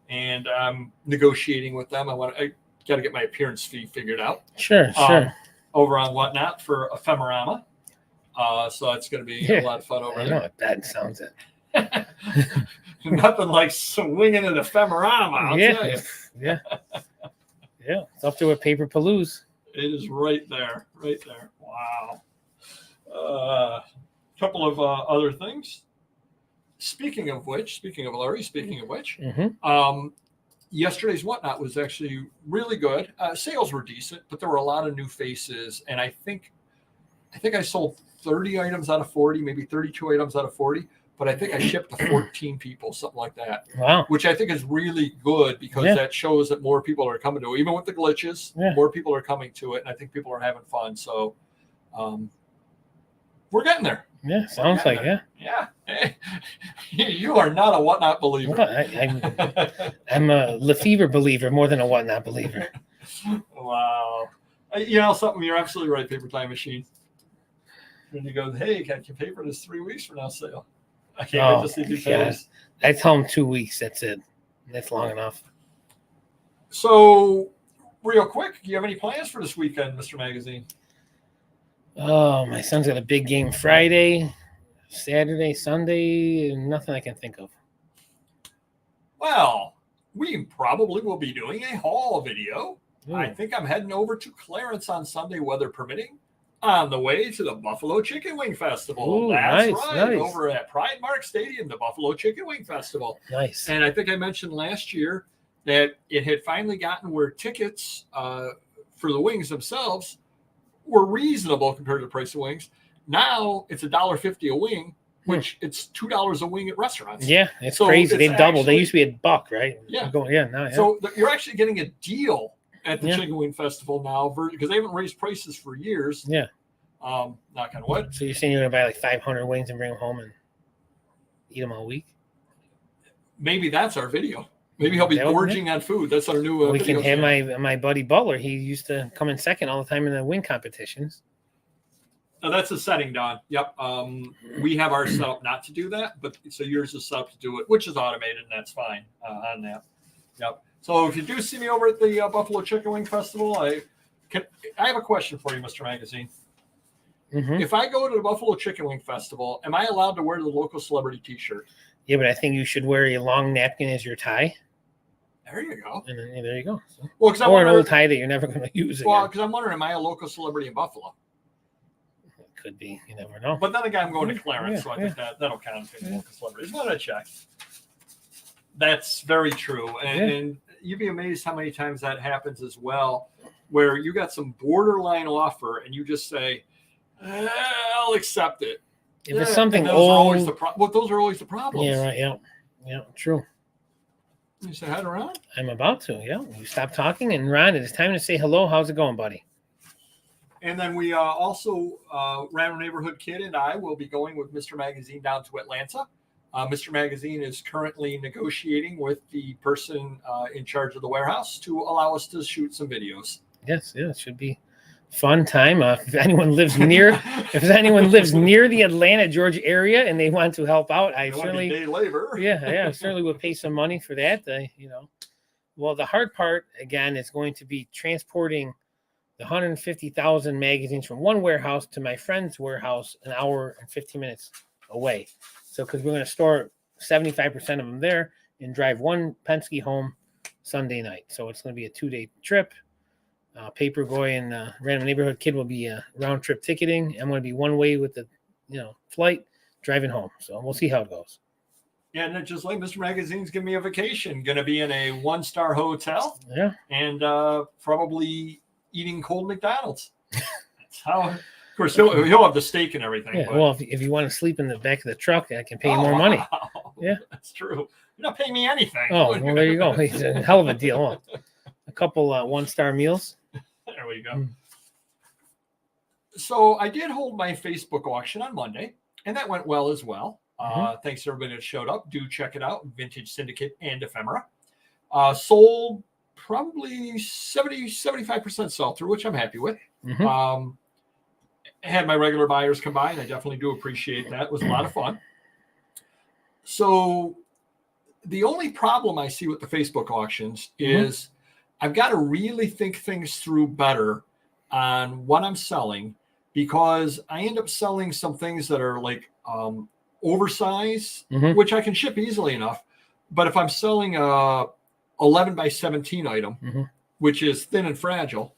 and I'm negotiating with them. I got to get my appearance fee figured out. Sure. Over on Whatnot for Ephemerama. So it's going to be a lot of fun over there. I know what that sounds it. Nothing like swinging an Ephemerama, I'll tell you. Yeah. Yeah. It's up to a paper palooza. It is right there. Wow. Couple of other things. Speaking of Larry, Mm-hmm. Yesterday's Whatnot was actually really good. Sales were decent, but there were a lot of new faces, and I think I sold 30 items out of 40, maybe 32 items out of 40, but I think I shipped to 14 people, something like that. Wow. Which I think is really good because that shows that more people are coming to it. Even with the glitches, more people are coming to it, and I think people are having fun. So we're getting there. Yeah, sounds like it. Yeah. Hey, you are not a Whatnot believer. I'm a Lefevre believer more than a Whatnot believer. Wow. Something, you're absolutely right, Paper Time Machine. When you go, hey, can you pay for this 3 weeks from now sale? I can't wait to see if you pay. I tell them 2 weeks. That's it. That's long enough. So, real quick, do you have any plans for this weekend, Mr. Magazine? Oh, my son's got a big game Friday, Saturday, Sunday, nothing I can think of. Well, we probably will be doing a haul video. Ooh. I think I'm heading over to Clarence on Sunday, weather permitting, on the way to the Buffalo Chicken Wing Festival. Ooh, That's nice, right, nice. over at Pride Mark Stadium, the Buffalo Chicken Wing Festival. Nice. And I think I mentioned last year that it had finally gotten where tickets for the wings themselves were reasonable compared to the price of wings. Now it's $1.50 a wing, which it's $2 a wing at restaurants. Yeah, it's crazy. They doubled. They used to be $1, right? Yeah. Now. So you're actually getting a deal at the Chicken Wing Festival now because they haven't raised prices for years. Yeah. Knock on wood. So you're saying you're going to buy like 500 wings and bring them home and eat them all week? Maybe that's our video. Maybe he'll be gorging on food. That's our new we can have my buddy Butler. He used to come in second all the time in the wing competitions. No, that's a setting, Don. Yep. We have our setup not to do that, but so yours is set up to do it, which is automated, and that's fine on that. Yep. So if you do see me over at the Buffalo Chicken Wing Festival, I have a question for you, Mr. Magazine. Mm-hmm. If I go to the Buffalo Chicken Wing Festival, am I allowed to wear the local celebrity T-shirt? Yeah, but I think you should wear a long napkin as your tie. There you go. And then there you go. So, well, or an old tie that you're never going to use again. Well, because I'm wondering, am I a local celebrity in Buffalo? It could be. You never know. But then again, I'm going to Clarence, so I think that'll count as local celebrities. But I check. That's very true. And you'd be amazed how many times that happens as well, where you got some borderline offer and you just say, I'll accept it. If it's something those old, are always those are always the problems. Yeah, right. Yeah, true. You say hi to Ron? I'm about to. Yeah, you stop talking, and Ron, it is time to say hello. How's it going, buddy? And then we also, Random Neighborhood Kid and I will be going with Mr. Magazine down to Atlanta. Mr. Magazine is currently negotiating with the person in charge of the warehouse to allow us to shoot some videos. Yes, it should be fun time. If anyone lives near the Atlanta, Georgia area and they want to help out, I certainly day labor. Yeah, certainly would pay some money for that. Well, the hard part again is going to be transporting the 150,000 magazines from one warehouse to my friend's warehouse an hour and 15 minutes away. So, because we're going to store 75% of them there and drive one Penske home Sunday night. So it's going to be a 2-day trip. Papergoy and Random Neighborhood Kid will be round trip ticketing. I'm going to be one way with the flight driving home. So we'll see how it goes. Yeah, and just like Mr. Magazine's giving me a vacation, going to be in a 1-star hotel. Yeah, and probably eating cold McDonald's. That's how. Of course, he'll have the steak and everything. Yeah. But... Well, if you want to sleep in the back of the truck, I can pay you more money. Yeah, that's true. You're not paying me anything. Oh, well, there you go. It's a hell of a deal. Huh? A couple 1-star meals. There we go. So I did hold my Facebook auction on Monday. and that went well as well. Thanks to everybody that showed up. Do check it out. Vintage Syndicate and Ephemera. Sold probably 75% sell through, which I'm happy with. Had my regular buyers come by, and I definitely do appreciate that. It was a lot of fun. So the only problem I see with the Facebook auctions is I've got to really think things through better on what I'm selling, because I end up selling some things that are like oversized, which I can ship easily enough. But if I'm selling a 11 by 17 item, which is thin and fragile,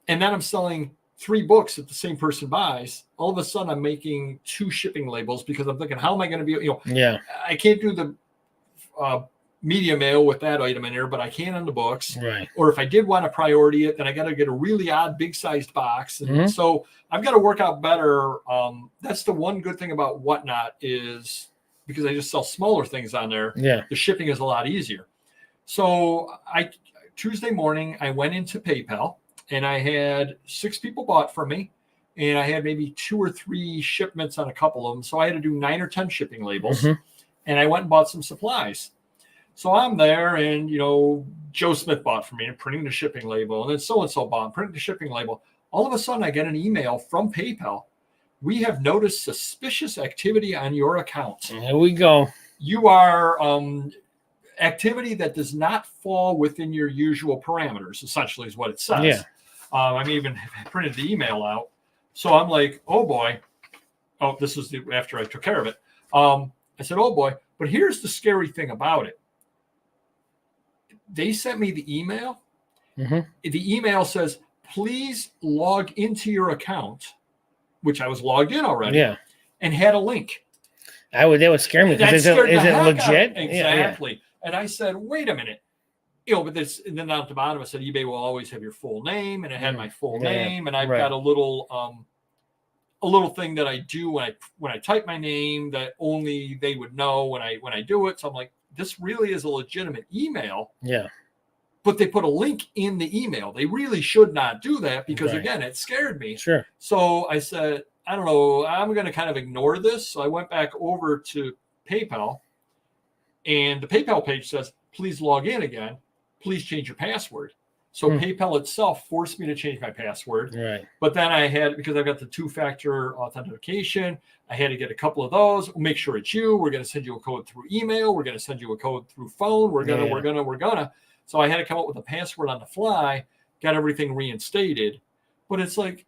and then I'm selling 3 books that the same person buys, all of a sudden I'm making 2 shipping labels, because I'm thinking, how am I going to be, I can't do the media mail with that item in there, but I can on the books. Right. Or if I did want to priority it, then I got to get a really odd big sized box. And so I've got to work out better. That's the one good thing about Whatnot, is because I just sell smaller things on there. Yeah. The shipping is a lot easier. So Tuesday morning, I went into PayPal, and I had 6 people bought from me, and I had maybe 2 or 3 shipments on a couple of them. So I had to do 9 or 10 shipping labels, and I went and bought some supplies. So I'm there, and, Joe Smith bought from me and printing the shipping label, and then so-and-so bought, printing the shipping label. All of a sudden I get an email from PayPal. We have noticed suspicious activity on your account. Here we go. You are activity that does not fall within your usual parameters, essentially is what it says. Yeah. I even printed the email out. So I'm like, oh boy. Oh, this was after I took care of it. I said, oh boy. But here's the scary thing about it. They sent me the email. The email says, please log into your account, which I was logged in already, and had a link. That would scare me. Is it legit? Exactly. Yeah. And I said, wait a minute. But this, and then down at the bottom, I said, eBay will always have your full name, and it had my full name, and I've got a little thing that I do when I type my name that only they would know when I do it. So I'm like, this really is a legitimate email. Yeah. But they put a link in the email. They really should not do that, because again, it scared me. Sure. So I said, I don't know, I'm going to kind of ignore this. So I went back over to PayPal, and the PayPal page says, please log in again. Please change your password. So PayPal itself forced me to change my password. Right. But then I had, because I've got the 2-factor authentication, I had to get a couple of those. Make sure it's you. We're going to send you a code through email. We're going to send you a code through phone. We're gonna. So I had to come up with a password on the fly, got everything reinstated. But it's like,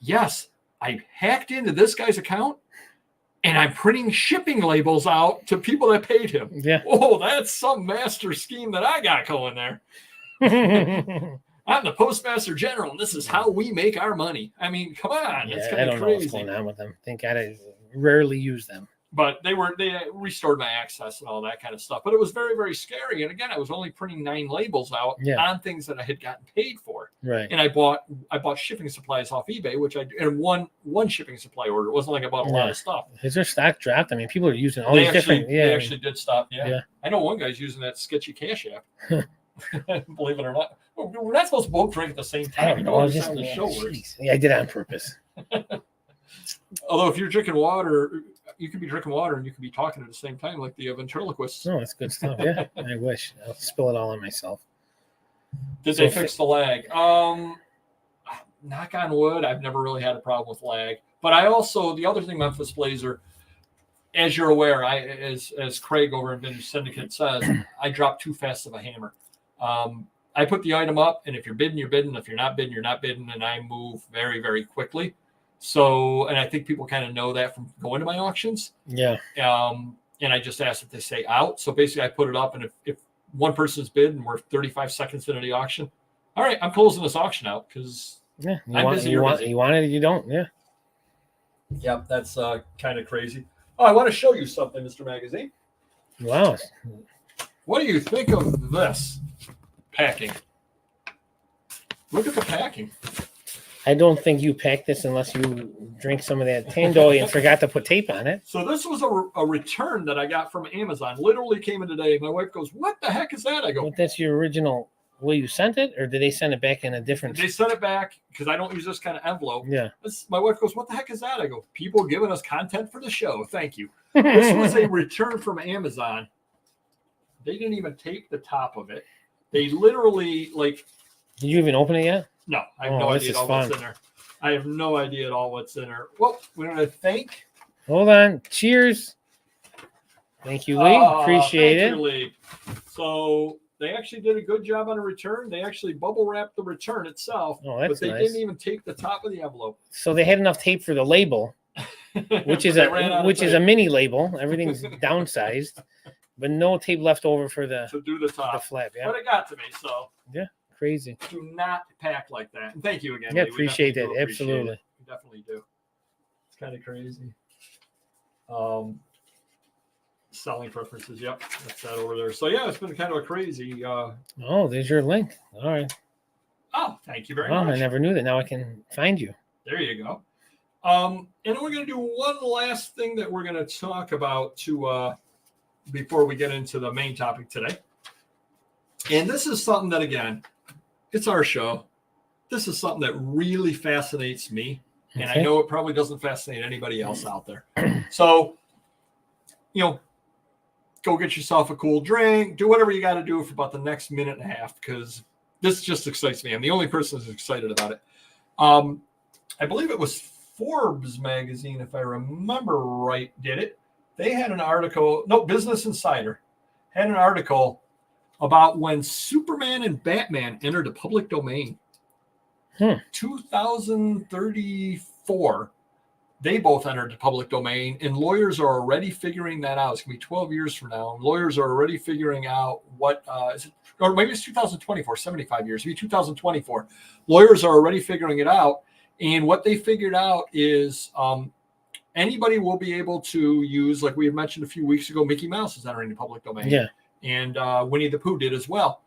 yes, I hacked into this guy's account, and I'm printing shipping labels out to people that paid him. Yeah. Oh, that's some master scheme that I got going there. I'm the Postmaster General, and this is how we make our money. I mean, come on. Yeah, it's I don't know what's going on with them. Thank God I rarely use them. But they restored my access and all that kind of stuff. But it was very, very scary. And again, I was only printing 9 labels out on things that I had gotten paid for. Right. And I bought shipping supplies off eBay, which I did in one shipping supply order. It wasn't like I bought a lot of stuff. Is their stock dropped? I mean, people are using all these different. They actually did stop. Yeah. I know one guy's using that sketchy Cash App. Believe it or not. We're not supposed to both drink at the same time. I did it on purpose. Although if you're drinking water, you could be drinking water and you could be talking at the same time, like the ventriloquists. Oh, that's good stuff. Yeah, I wish. I'll spill it all on myself. Did they fix the lag? Knock on wood, I've never really had a problem with lag. But I also, the other thing, Memphis Blazer, as you're aware, as Craig over in Vintage Syndicate says, I drop too fast of a hammer. I put the item up, and if you're bidding, you're bidding. If you're not bidding, you're not bidding, and I move very, very quickly. So, and I think people kind of know that from going to my auctions. Yeah. And I just ask that they say out. So basically I put it up, and if one person's bid and we're 35 seconds into the auction, all right, I'm closing this auction out because I'm busy. You want it, you don't. Yeah. Yeah, that's kind of crazy. Oh, I want to show you something, Mr. Magazine. Wow. What do you think of this packing? Look at the packing. I don't think you packed this unless you drink some of that Tandoy and forgot to put tape on it. So this was a return that I got from Amazon. Literally came in today. My wife goes, "What the heck is that?" I go, "But that's your original way you sent it, or did they send it back in a different? They sent it back because I don't use this kind of envelope. Yeah. My wife goes, "What the heck is that?" I go, "People giving us content for the show. Thank you." This was a return from Amazon. They didn't even tape the top of it. They literally like. Did you even open it yet? No, I have no idea at all what's in there. I have no idea at all what's in there. Well, we're going to thank. Hold on. Cheers. Thank you, Lee. Appreciate it. You, Lee. So they actually did a good job on a return. They actually bubble wrapped the return itself, but they didn't even tape the top of the envelope. So they had enough tape for the label, which is a mini label. Everything's downsized, but no tape left over for the to do the top, the flap. Yeah, but it got to me. So yeah, crazy. Do not pack like that. And thank you again. Yeah, Lee. Appreciate that. Absolutely. We definitely do. It's kind of crazy. Selling preferences. Yep, that's that over there. So yeah, it's been kind of a crazy. There's your link. All right. Oh, thank you very much. I never knew that. Now I can find you. There you go. And we're going to do one last thing that we're going to talk about before we get into the main topic today. And this is something that, again, it's our show. This is something that really fascinates me. And I know it probably doesn't fascinate anybody else out there. So, go get yourself a cool drink, do whatever you got to do for about the next minute and a half, because this just excites me. I'm the only person who's excited about it. I believe it was Forbes magazine, if I remember right, did it. They had an article, Business Insider had an article about when Superman and Batman entered the public domain. 2034, they both entered the public domain, and lawyers are already figuring that out. It's going to be 12 years from now. And lawyers are already figuring out what is it, or maybe it's 2024, 75 years, maybe 2024. Lawyers are already figuring it out. And what they figured out is anybody will be able to use, like we had mentioned a few weeks ago, Mickey Mouse is entering the public domain. Yeah. And Winnie the Pooh did as well.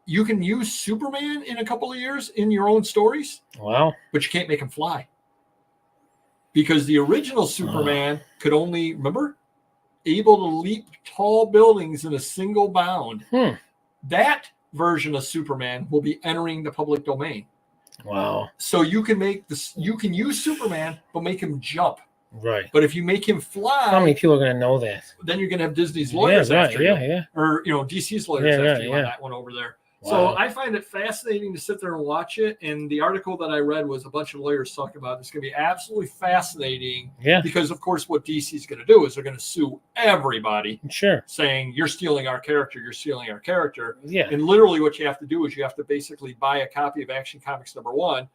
You can use Superman in a couple of years in your own stories. Wow. But you can't make him fly. Because the original Superman could only, remember, able to leap tall buildings in a single bound. That version of Superman will be entering the public domain. Wow. So you can use Superman, but make him jump. Right. But if you make him fly, how many people are going to know that? Then you're going to have Disney's lawyers after you. Yeah. Or, DC's lawyers after you on that one over there. Wow. So I find it fascinating to sit there and watch it. And the article that I read was a bunch of lawyers talking about it. It's going to be absolutely fascinating. Yeah. Because, of course, what DC's going to do is they're going to sue everybody. Sure. Saying, you're stealing our character. You're stealing our character. Yeah. And literally what you have to do is you have to basically buy a copy of Action Comics #1,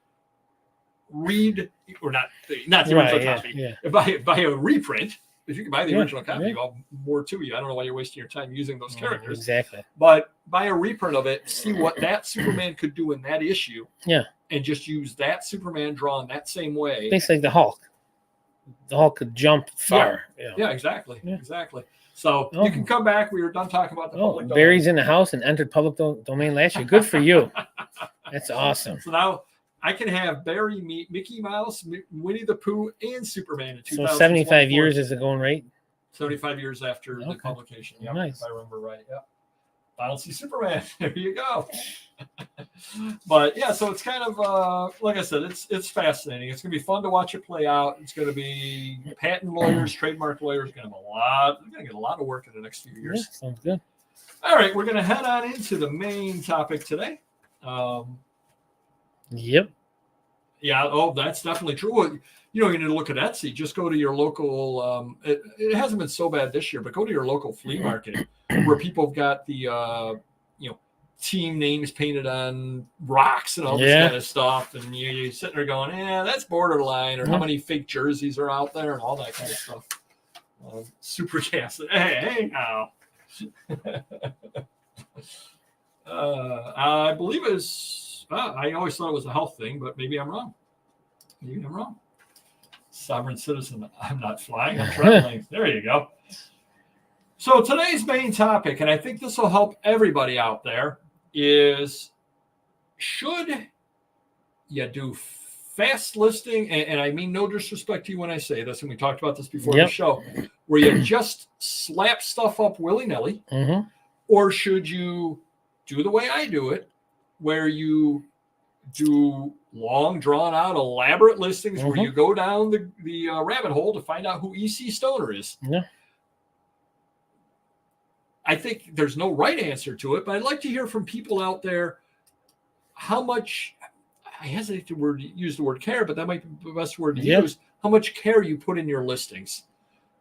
read, or not the original copy. Yeah. Buy a reprint. If you can buy the original copy, all more to you. I don't know why you're wasting your time using those characters. Exactly. But buy a reprint of it, see what that Superman could do in that issue. Yeah. And just use that Superman drawn that same way. Basically the Hulk. The Hulk could jump far. Yeah, exactly. Yeah. Exactly. So you can come back. We were done talking about the public domain. Barry's in the house and entered public domain last year. Good for you. That's awesome. So now I can have Barry meet Mickey Mouse, Winnie the Pooh, and Superman in 2024. So 75 years is the going rate? 75 years after the publication. Yeah, nice. If I remember right. Yeah. I don't see Superman. There you go. But yeah, so it's kind of like I said, it's fascinating. It's gonna be fun to watch it play out. It's gonna be patent lawyers, trademark lawyers, gonna have they're gonna get a lot of work in the next few years. Yeah, sounds good. All right, we're gonna head on into the main topic today. Yep. Yeah. Oh, that's definitely true. You need to look at Etsy. Just go to your local. It hasn't been so bad this year, but go to your local flea market where people have got the team names painted on rocks and all this kind of stuff, and you're sitting there going, that's borderline, or how many fake jerseys are out there, and all that kind of stuff. Super cast. Hey now. I believe it's. I always thought it was a health thing, but maybe I'm wrong. Sovereign citizen. I'm not flying. I'm traveling. There you go. So today's main topic, and I think this will help everybody out there, is should you do fast listing? And I mean no disrespect to you when I say this, and we talked about this before the show, where you just slap stuff up willy-nilly, or should you do the way I do it, where you do long, drawn out, elaborate listings where you go down the rabbit hole to find out who EC Stoner is. Yeah. I think there's no right answer to it, but I'd like to hear from people out there how much, I hesitate to use the word care, but that might be the best word to use, how much care you put in your listings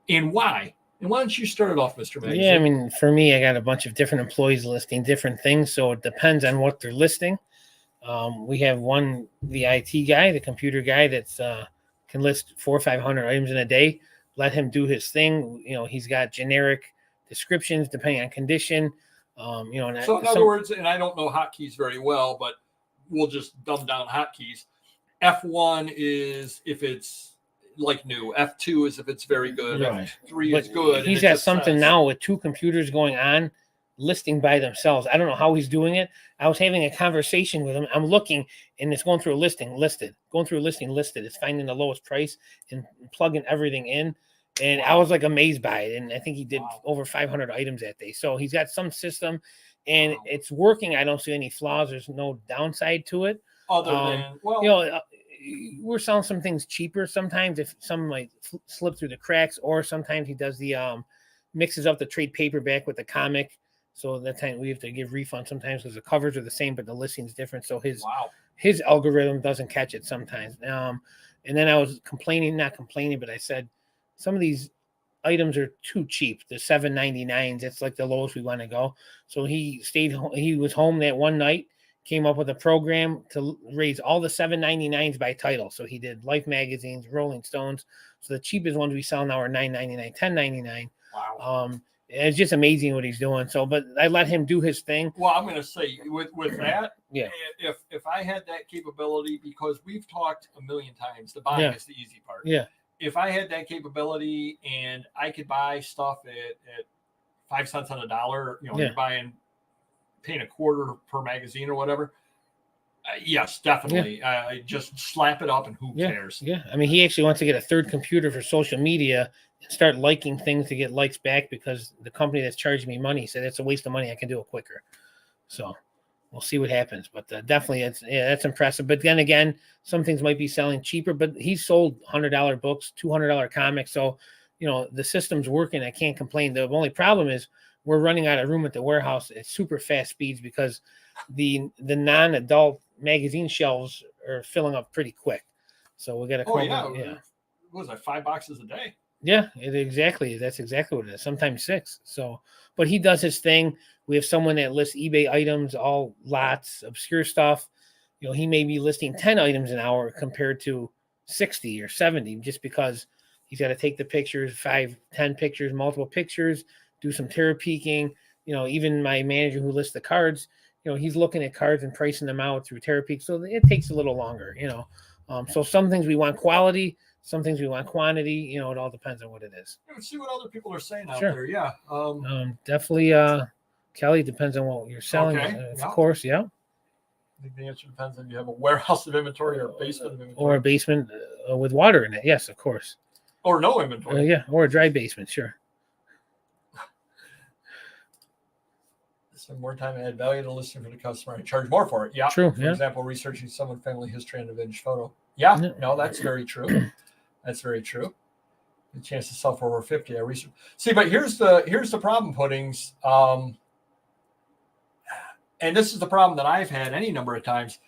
and why. And why don't you start it off, Mr. Magazine? Yeah, I mean, for me, I got a bunch of different employees listing different things, so it depends on what they're listing. We have the IT guy, the computer guy that's can list 400 or 500 items in a day. Let him do his thing. He's got generic descriptions depending on condition. So in other words, and I don't know hotkeys very well, but we'll just dumb down hotkeys. F1 is if it's like new. F2 is if it's very good. Right. F3 is good. He's got something now with 2 computers going on, listing by themselves. I don't know how he's doing it. I was having a conversation with him. I'm looking, and it's going through a listing, listed. Going through a listing, listed. It's finding the lowest price and plugging everything in. And I was like amazed by it. And I think he did over 500 items that day. So he's got some system, and it's working. I don't see any flaws. There's no downside to it. Other than, we're selling some things cheaper sometimes if some might slip through the cracks, or sometimes he does the mixes up the trade paperback with the comic. So that time we have to give refunds sometimes because the covers are the same, but the listing's different. So his algorithm doesn't catch it sometimes. And then I was not complaining, but I said some of these items are too cheap. The $7.99s, it's like the lowest we want to go. So he was home that one night, came up with a program to raise all the $7.99s by title. So he did Life magazines, Rolling Stones. So the cheapest ones we sell now are $9.99, $10.99. Wow. It's just amazing what he's doing. So, but I let him do his thing. Well, I'm going to say with that, yeah. If I had that capability, because we've talked a million times, the buying is the easy part. Yeah. If I had that capability and I could buy stuff at 5 cents on a dollar, you're paying a quarter per magazine or whatever. Yes, definitely. Just slap it up and who cares? Yeah. I mean, he actually wants to get a third computer for social media and start liking things to get likes back because the company that's charging me money said it's a waste of money. I can do it quicker. So we'll see what happens. But definitely, that's impressive. But then again, some things might be selling cheaper, but he's sold $100 books, $200 comics. So, the system's working. I can't complain. The only problem is we're running out of room at the warehouse at super fast speeds because the non-adult magazine shelves are filling up pretty quick. So we got to What was that, 5 boxes a day? Yeah, exactly. That's exactly what it is. Sometimes 6. So, but he does his thing. We have someone that lists eBay items, all lots, obscure stuff. He may be listing 10 items an hour compared to 60 or 70 just because he's got to take the pictures, 5, 10 pictures, multiple pictures, do some terror peeking. Even my manager who lists the cards, he's looking at cards and pricing them out through terror peek. So it takes a little longer, So some things we want quality, some things we want quantity. It all depends on what it is. Let's see what other people are saying out there. Yeah. Definitely, Kelly, depends on what you're selling. Of course, yeah. I think the answer depends on you have a warehouse of inventory or a basement of inventory. Or a basement with water in it. Yes, of course. Or no inventory. Or a dry basement, sure. Spend more time and add value to listing for the customer and charge more for it. Yeah. True. For example, researching someone's family history and a vintage photo. Yeah. No, that's very true. That's very true. The chance to sell for over 50. I research. See, but here's the problem, Puddings. And this is the problem that I've had any number of times.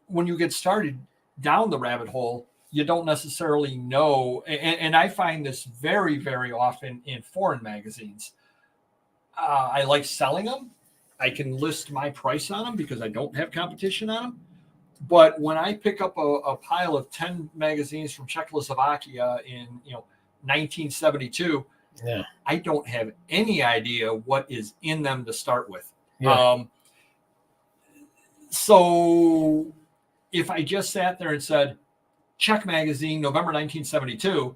When you get started down the rabbit hole, you don't necessarily know. And I find this very, very often in foreign magazines. I like selling them. I can list my price on them because I don't have competition on them. But when I pick up a pile of 10 magazines from Czechoslovakia in 1972, I don't have any idea what is in them to start with. Yeah. So if I just sat there and said, Czech magazine, November 1972,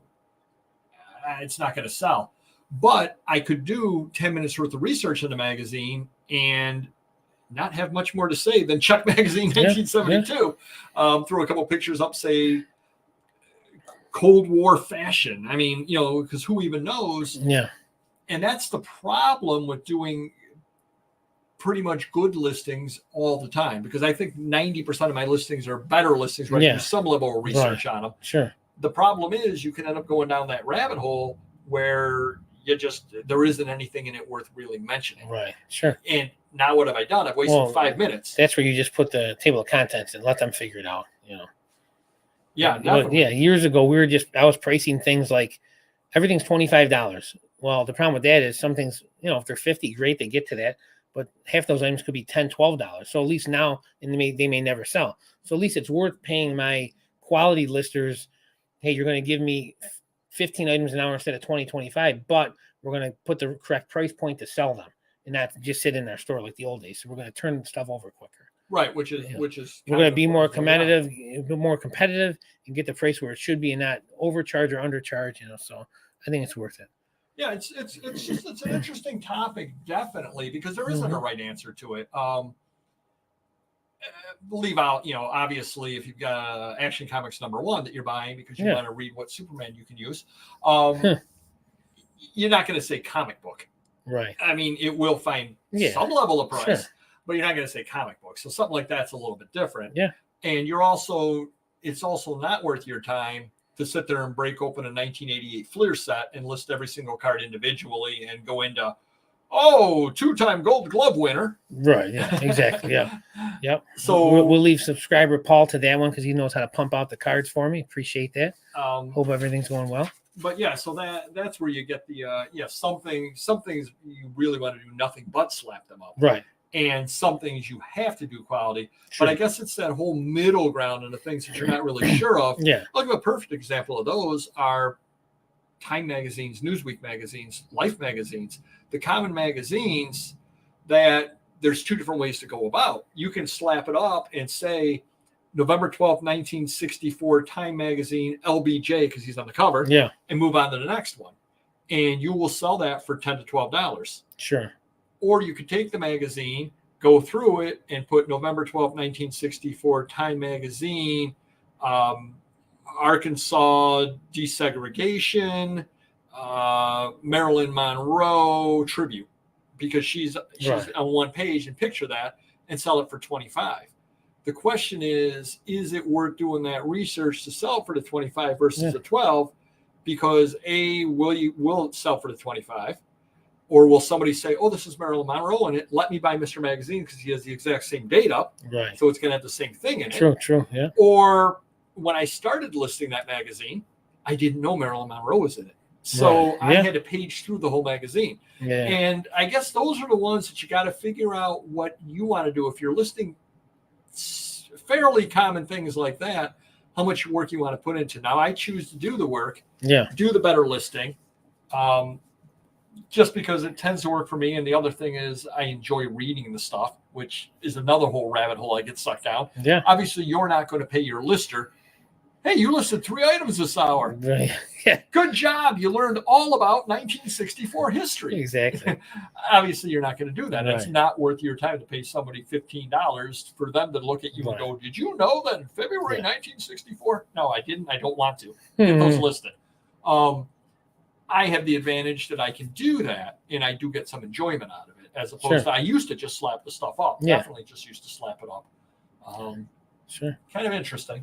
it's not going to sell. But I could do 10 minutes worth of research in the magazine and not have much more to say than Czech magazine 1972. Throw a couple pictures up, say Cold War fashion. I mean, because who even knows? Yeah. And that's the problem with doing pretty much good listings all the time, because I think 90% of my listings are better listings where I do some level of research on them. Sure. The problem is you can end up going down that rabbit hole where there isn't anything in it worth really mentioning. Right. Sure. And now what have I done? I've wasted 5 minutes. That's where you just put the table of contents and let them figure it out, Yeah, definitely. Yeah, years ago I was pricing things like everything's $25. Well, the problem with that is some things, if they're 50, great, they get to that, but half those items could be $10, $12. So at least now, and they may never sell. So at least it's worth paying my quality listers. Hey, you're going to give me 15 items an hour instead of 20, 25, but we're going to put the correct price point to sell them and not just sit in our store like the old days. So we're going to turn stuff over quicker. Right, which is we're going to be more competitive, and get the price where it should be and not overcharge or undercharge. So I think it's worth it. Yeah, it's an interesting topic, definitely, because there isn't a right answer to it. Leave out, obviously, if you've got Action Comics #1 that you're buying because you want to read what Superman you can use, you're not going to say comic book. Right. I mean, it will find some level of price, sure, but you're not going to say comic book. So something like that's a little bit different. Yeah. And it's also not worth your time to sit there and break open a 1988 Fleer set and list every single card individually and go into, 2-time Gold Glove winner. Right. Yeah. Exactly. Yeah. Yep. So we'll leave subscriber Paul to that one because he knows how to pump out the cards for me. Appreciate that. Hope everything's going well. But yeah, so that's where you get the some things you really want to do nothing but slap them up. Right. And some things you have to do quality. Sure. But I guess it's that whole middle ground and the things that you're not really sure of. Yeah. I'll give a perfect example of those are Time magazines, Newsweek magazines, Life magazines, the common magazines that there's two different ways to go about. You can slap it up and say November 12th, 1964 Time magazine, LBJ, because he's on the cover, and move on to the next one. And you will sell that for $10 to $12. Sure. Or you could take the magazine, go through it, and put November 12th, 1964 Time magazine, Arkansas desegregation, Marilyn Monroe tribute, because she's on one page, and picture that and sell it for $25. The question is it worth doing that research to sell for the $25 versus the $12? Because will it sell for the $25? Or will somebody say, this is Marilyn Monroe in it, let me buy Mr. Magazine because he has the exact same data. Right. So it's going to have the same thing in it. True, yeah. Or when I started listing that magazine, I didn't know Marilyn Monroe was in it. So I had to page through the whole magazine. Yeah. And I guess those are the ones that you got to figure out what you want to do. If you're listing fairly common things like that, how much work you want to put into. Now, I choose to do the work, do the better listing, just because it tends to work for me. And the other thing is I enjoy reading the stuff, which is another whole rabbit hole I get sucked down. Yeah. Obviously, you're not going to pay your lister, hey, you listed 3 items this hour. Right. Yeah. Good job. You learned all about 1964 history. Exactly. Obviously, you're not going to do that. Right. It's not worth your time to pay somebody $15 for them to look at you and go, did you know that in February 1964? No, I didn't. I don't want to. Get those listed. I have the advantage that I can do that, and I do get some enjoyment out of it, as opposed to I used to just slap the stuff up. Definitely just used to slap it up. Kind of interesting.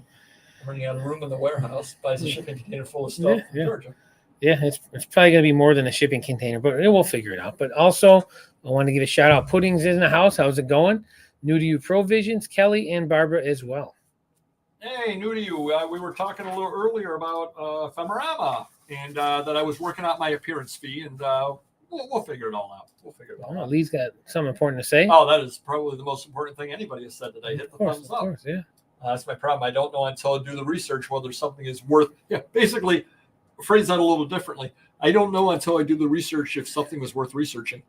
Running out of room in the warehouse, buys a shipping container full of stuff in Georgia. Yeah, it's probably going to be more than a shipping container, but we'll figure it out. But also, I want to give a shout out. Puddings is in the house. How's it going? New to you, Provisions, Kelly, and Barbara as well. Hey, new to you. We were talking a little earlier about Ephemerama, and that I was working out my appearance fee, and we'll figure it all out. out. Lee's got something important to say. Oh, that is probably the most important thing anybody has said today. Hit the thumbs up. Of course, yeah. That's my problem. I don't know until I do the research whether something is worth. Yeah, basically, phrase that a little differently. I don't know until I do the research if something was worth researching.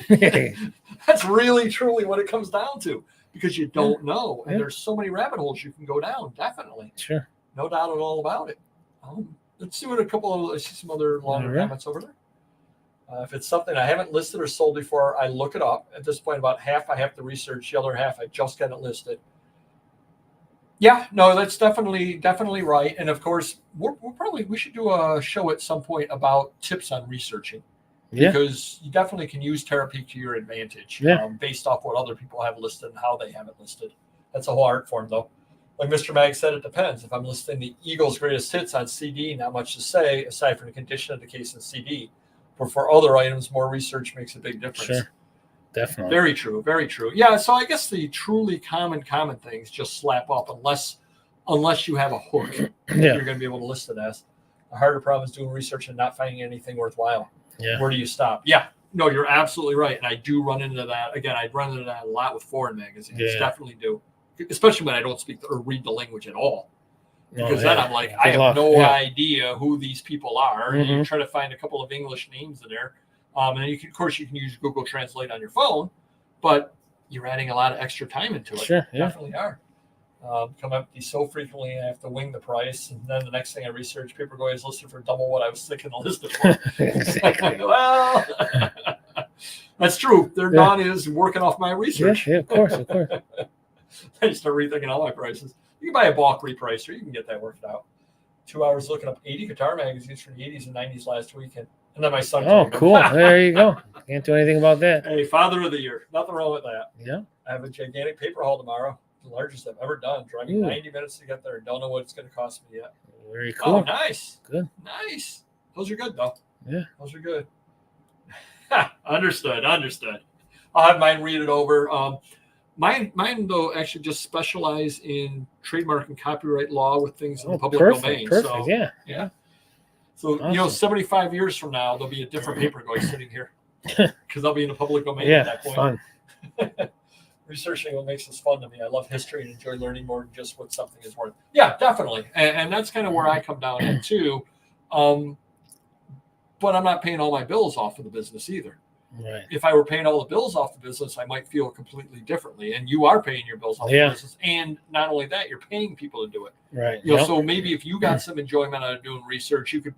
That's really, truly what it comes down to, because you don't know. And there's so many rabbit holes you can go down, definitely. Sure. No doubt at all about it. Let's see what I see some other longer comments over there. If it's something I haven't listed or sold before, I look it up. At this point, about half I have to research. The other half I just got it listed. Yeah, no, that's definitely right. And of course, we should do a show at some point about tips on researching. because you definitely can use therapy to your advantage based off what other people have listed and how they have it listed. That's a whole art form, though. Like Mr. Mag said, it depends. If I'm listing the Eagles' greatest hits on CD, not much to say aside from the condition of the case in CD. But for other items, more research makes a big difference. Sure, definitely. Very true, very true. Yeah, so I guess the truly common things just slap up unless you have a hook that you're going to be able to list it as. The harder problem is doing research and not finding anything worthwhile. Yeah. Where do you stop? Yeah. No, you're absolutely right. And I do run into that. Again, I run into that a lot with foreign magazines. Yeah. Definitely do. Especially when I don't speak or read the language at all. Because then I'm like, I have no idea who these people are. And you try to find a couple of English names in there. And then of course, you can use Google Translate on your phone, but you're adding a lot of extra time into it. Sure. Yeah. Definitely are. Come up with these so frequently, I have to wing the price. And then the next thing I research, Papergoy is listed for double what I was thinking to list it for. Exactly. Well, that's true. Their Don is working off my research. Yeah, of course. I start rethinking all my prices. You can buy a bulk repricer. You can get that worked out. 2 hours looking up 80 guitar magazines from the 80s and 90s last weekend. And then my son. Oh, cool. There you go. Can't do anything about that. Hey, Father of the Year. Nothing wrong with that. Yeah. I have a gigantic paper haul tomorrow. The largest I've ever done. Driving 90 minutes to get there. Don't know what it's going to cost me yet. Very cool. Oh, nice. Good. Nice. Those are good, though. Yeah. Those are good. Understood. I'll have mine read it over. Mine, though, actually just specialize in trademark and copyright law with things in the public domain. Perfect. So, yeah. So, awesome. 75 years from now, there'll be a different Papergoy sitting here because I'll be in the public domain at that point. Fun. Researching what makes this fun to me. I love history and enjoy learning more than just what something is worth. Yeah, definitely. And that's kind of where I come down in too. But I'm not paying all my bills off of the business either. Right. If I were paying all the bills off the business, I might feel completely differently. And you are paying your bills off the business. And not only that, you're paying people to do it. Right. So maybe if you got some enjoyment out of doing research, you could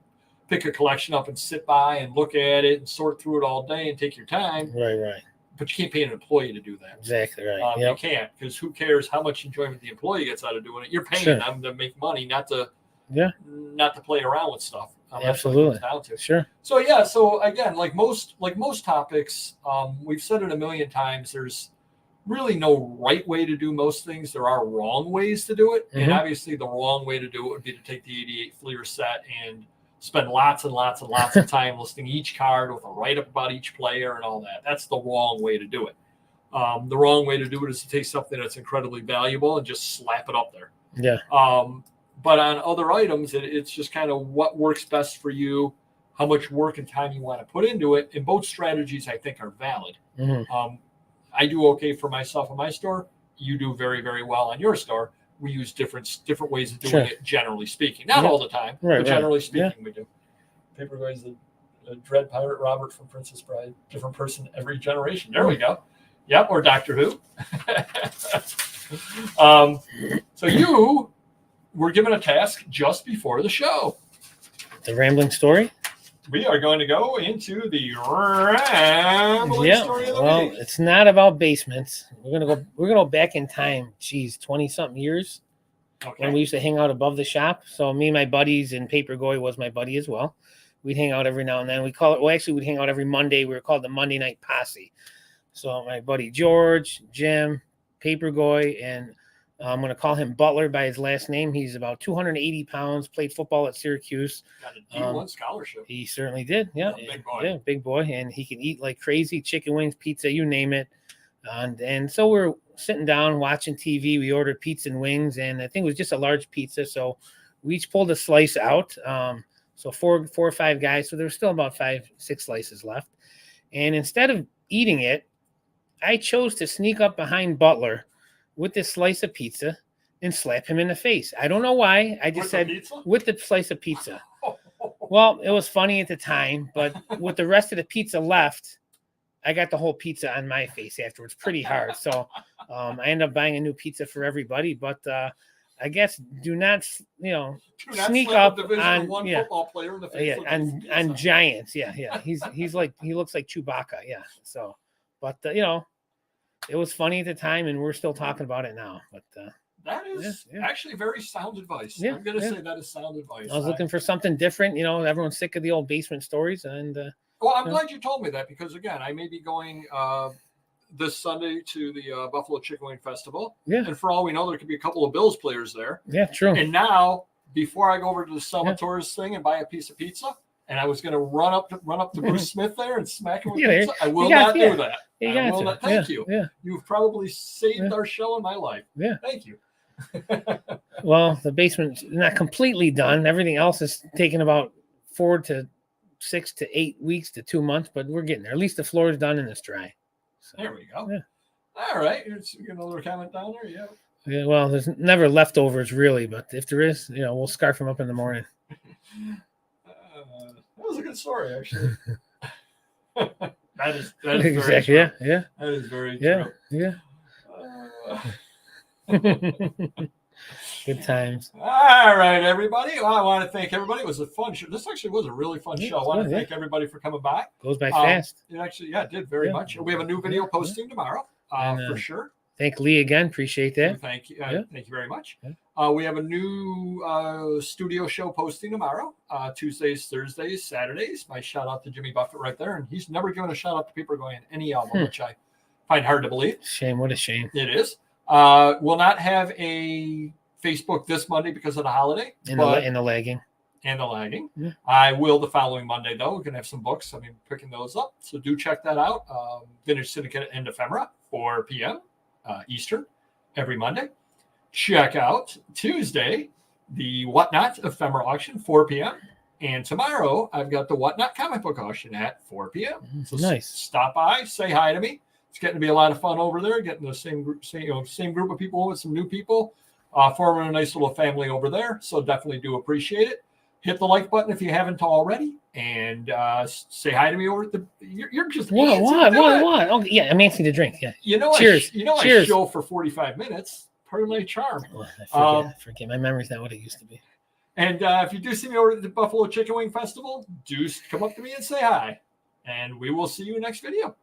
pick a collection up and sit by and look at it and sort through it all day and take your time. Right. But you can't pay an employee to do that. Exactly right. You can't, because who cares how much enjoyment the employee gets out of doing it? You're paying them to make money, not to play around with stuff. Absolutely. Down to. Sure. So so again, like most topics, we've said it a million times. There's really no right way to do most things. There are wrong ways to do it, and obviously the wrong way to do it would be to take the 88 Fleer set and spend lots and lots and lots of time listing each card with a write-up about each player and all that. That's the wrong way to do it. The wrong way to do it is to take something that's incredibly valuable and just slap it up there. Yeah. But on other items, it's just kind of what works best for you, how much work and time you want to put into it. And both strategies, I think, are valid. I do okay for myself in my store. You do very, very well on your store. We use different ways of doing it, generally speaking. Not all the time, but generally speaking, we do. Papergoy is the Dread Pirate Robert from Princess Bride. Different person every generation. There we go. Yep, or Doctor Who. So you were given a task just before the show. The rambling story? We are going to go into the rambling story of the week. It's not about basements. We're gonna go back in time. 20-something years. Okay. When we used to hang out above the shop. So me and my buddies, and Papergoy was my buddy as well. We'd hang out every now and then. We'd hang out every Monday. We were called the Monday Night Posse. So my buddy George, Jim, Papergoy, and I'm going to call him Butler by his last name. He's about 280 pounds, played football at Syracuse. Got a D1 scholarship. He certainly did. Yeah. Big boy. Yeah, big boy. And he can eat like crazy, chicken wings, pizza, you name it. And so we're sitting down watching TV. We ordered pizza and wings, and I think it was just a large pizza. So we each pulled a slice out. So four or five guys. So there was still about 5-6 slices left. And instead of eating it, I chose to sneak up behind Butler with this slice of pizza and slap him in the face. I don't know why. I just said with the slice of pizza. Well, it was funny at the time, but with the rest of the pizza left, I got the whole pizza on my face afterwards pretty hard. So I ended up buying a new pizza for everybody. But I guess do not sneak up on football player in the face on giants. Yeah. He looks like Chewbacca. Yeah. So, but it was funny at the time, and we're still talking about it now. But that is actually very sound advice. I'm going to say that is sound advice. I was looking for something different. Everyone's sick of the old basement stories, and Well, I'm glad you told me that because, again, I may be going this Sunday to the Buffalo Chicken Wing Festival. Yeah. And for all we know, there could be a couple of Bills players there. Yeah, true. And now, before I go over to the Salvatore's thing and buy a piece of pizza, and I was going to run up to Bruce Smith there and smack him with pizza, I will not do that. I will not. Thank you. Yeah. You've probably saved our show in my life. Yeah. Thank you. Well, the basement's not completely done. Everything else is taking about 4 to 6 to 8 weeks to 2 months, but we're getting there. At least the floor is done and it's dry. So, there we go. Yeah. All right. You got another comment down there? Yeah. Yeah. Well, there's never leftovers really, but if there is, we'll scarf them up in the morning. That was a good story, actually. that is exactly very true. Yeah. That is very true. Yeah. Good times. All right, everybody. Well, I want to thank everybody. It was a fun show. This actually was a really fun show. I want to thank everybody for coming by. Goes by fast. It actually, it did very much. We have a new video posting tomorrow, for sure. Thank Lee again. Appreciate that. Thank you. Thank you very much. Yeah. We have a new studio show posting tomorrow, Tuesdays, Thursdays, Saturdays. My shout out to Jimmy Buffett right there. And he's never given a shout out to Papergoy in any album, which I find hard to believe. Shame. What a shame. It is. We'll not have a Facebook this Monday because of the holiday. And the lagging. And the lagging. Yeah. I will the following Monday, though. We're going to have some books. I mean, picking those up. So do check that out. Vintage Syndicate and Ephemera, 4 p.m. Eastern, every Monday. Check out Tuesday, the Whatnot Ephemera auction, 4 p.m. And tomorrow, I've got the Whatnot comic book auction at 4 p.m. So nice. Stop by, say hi to me. It's getting to be a lot of fun over there, getting the same group of people with some new people, forming a nice little family over there. So definitely do appreciate it. Hit the like button if you haven't already, and say hi to me over at the. You're just what? Oh yeah, I'm antsy to drink. Yeah. Cheers. Cheers. I show for 45 minutes. Part of my charm. I forget. My memory's not what it used to be. And if you do see me over at the Buffalo Chicken Wing Festival, do come up to me and say hi, and we will see you next video.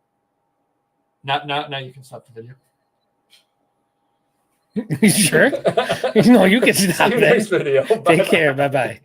Now you can stop the video. You sure? No, you can stop See you next video. Take care. Bye-bye.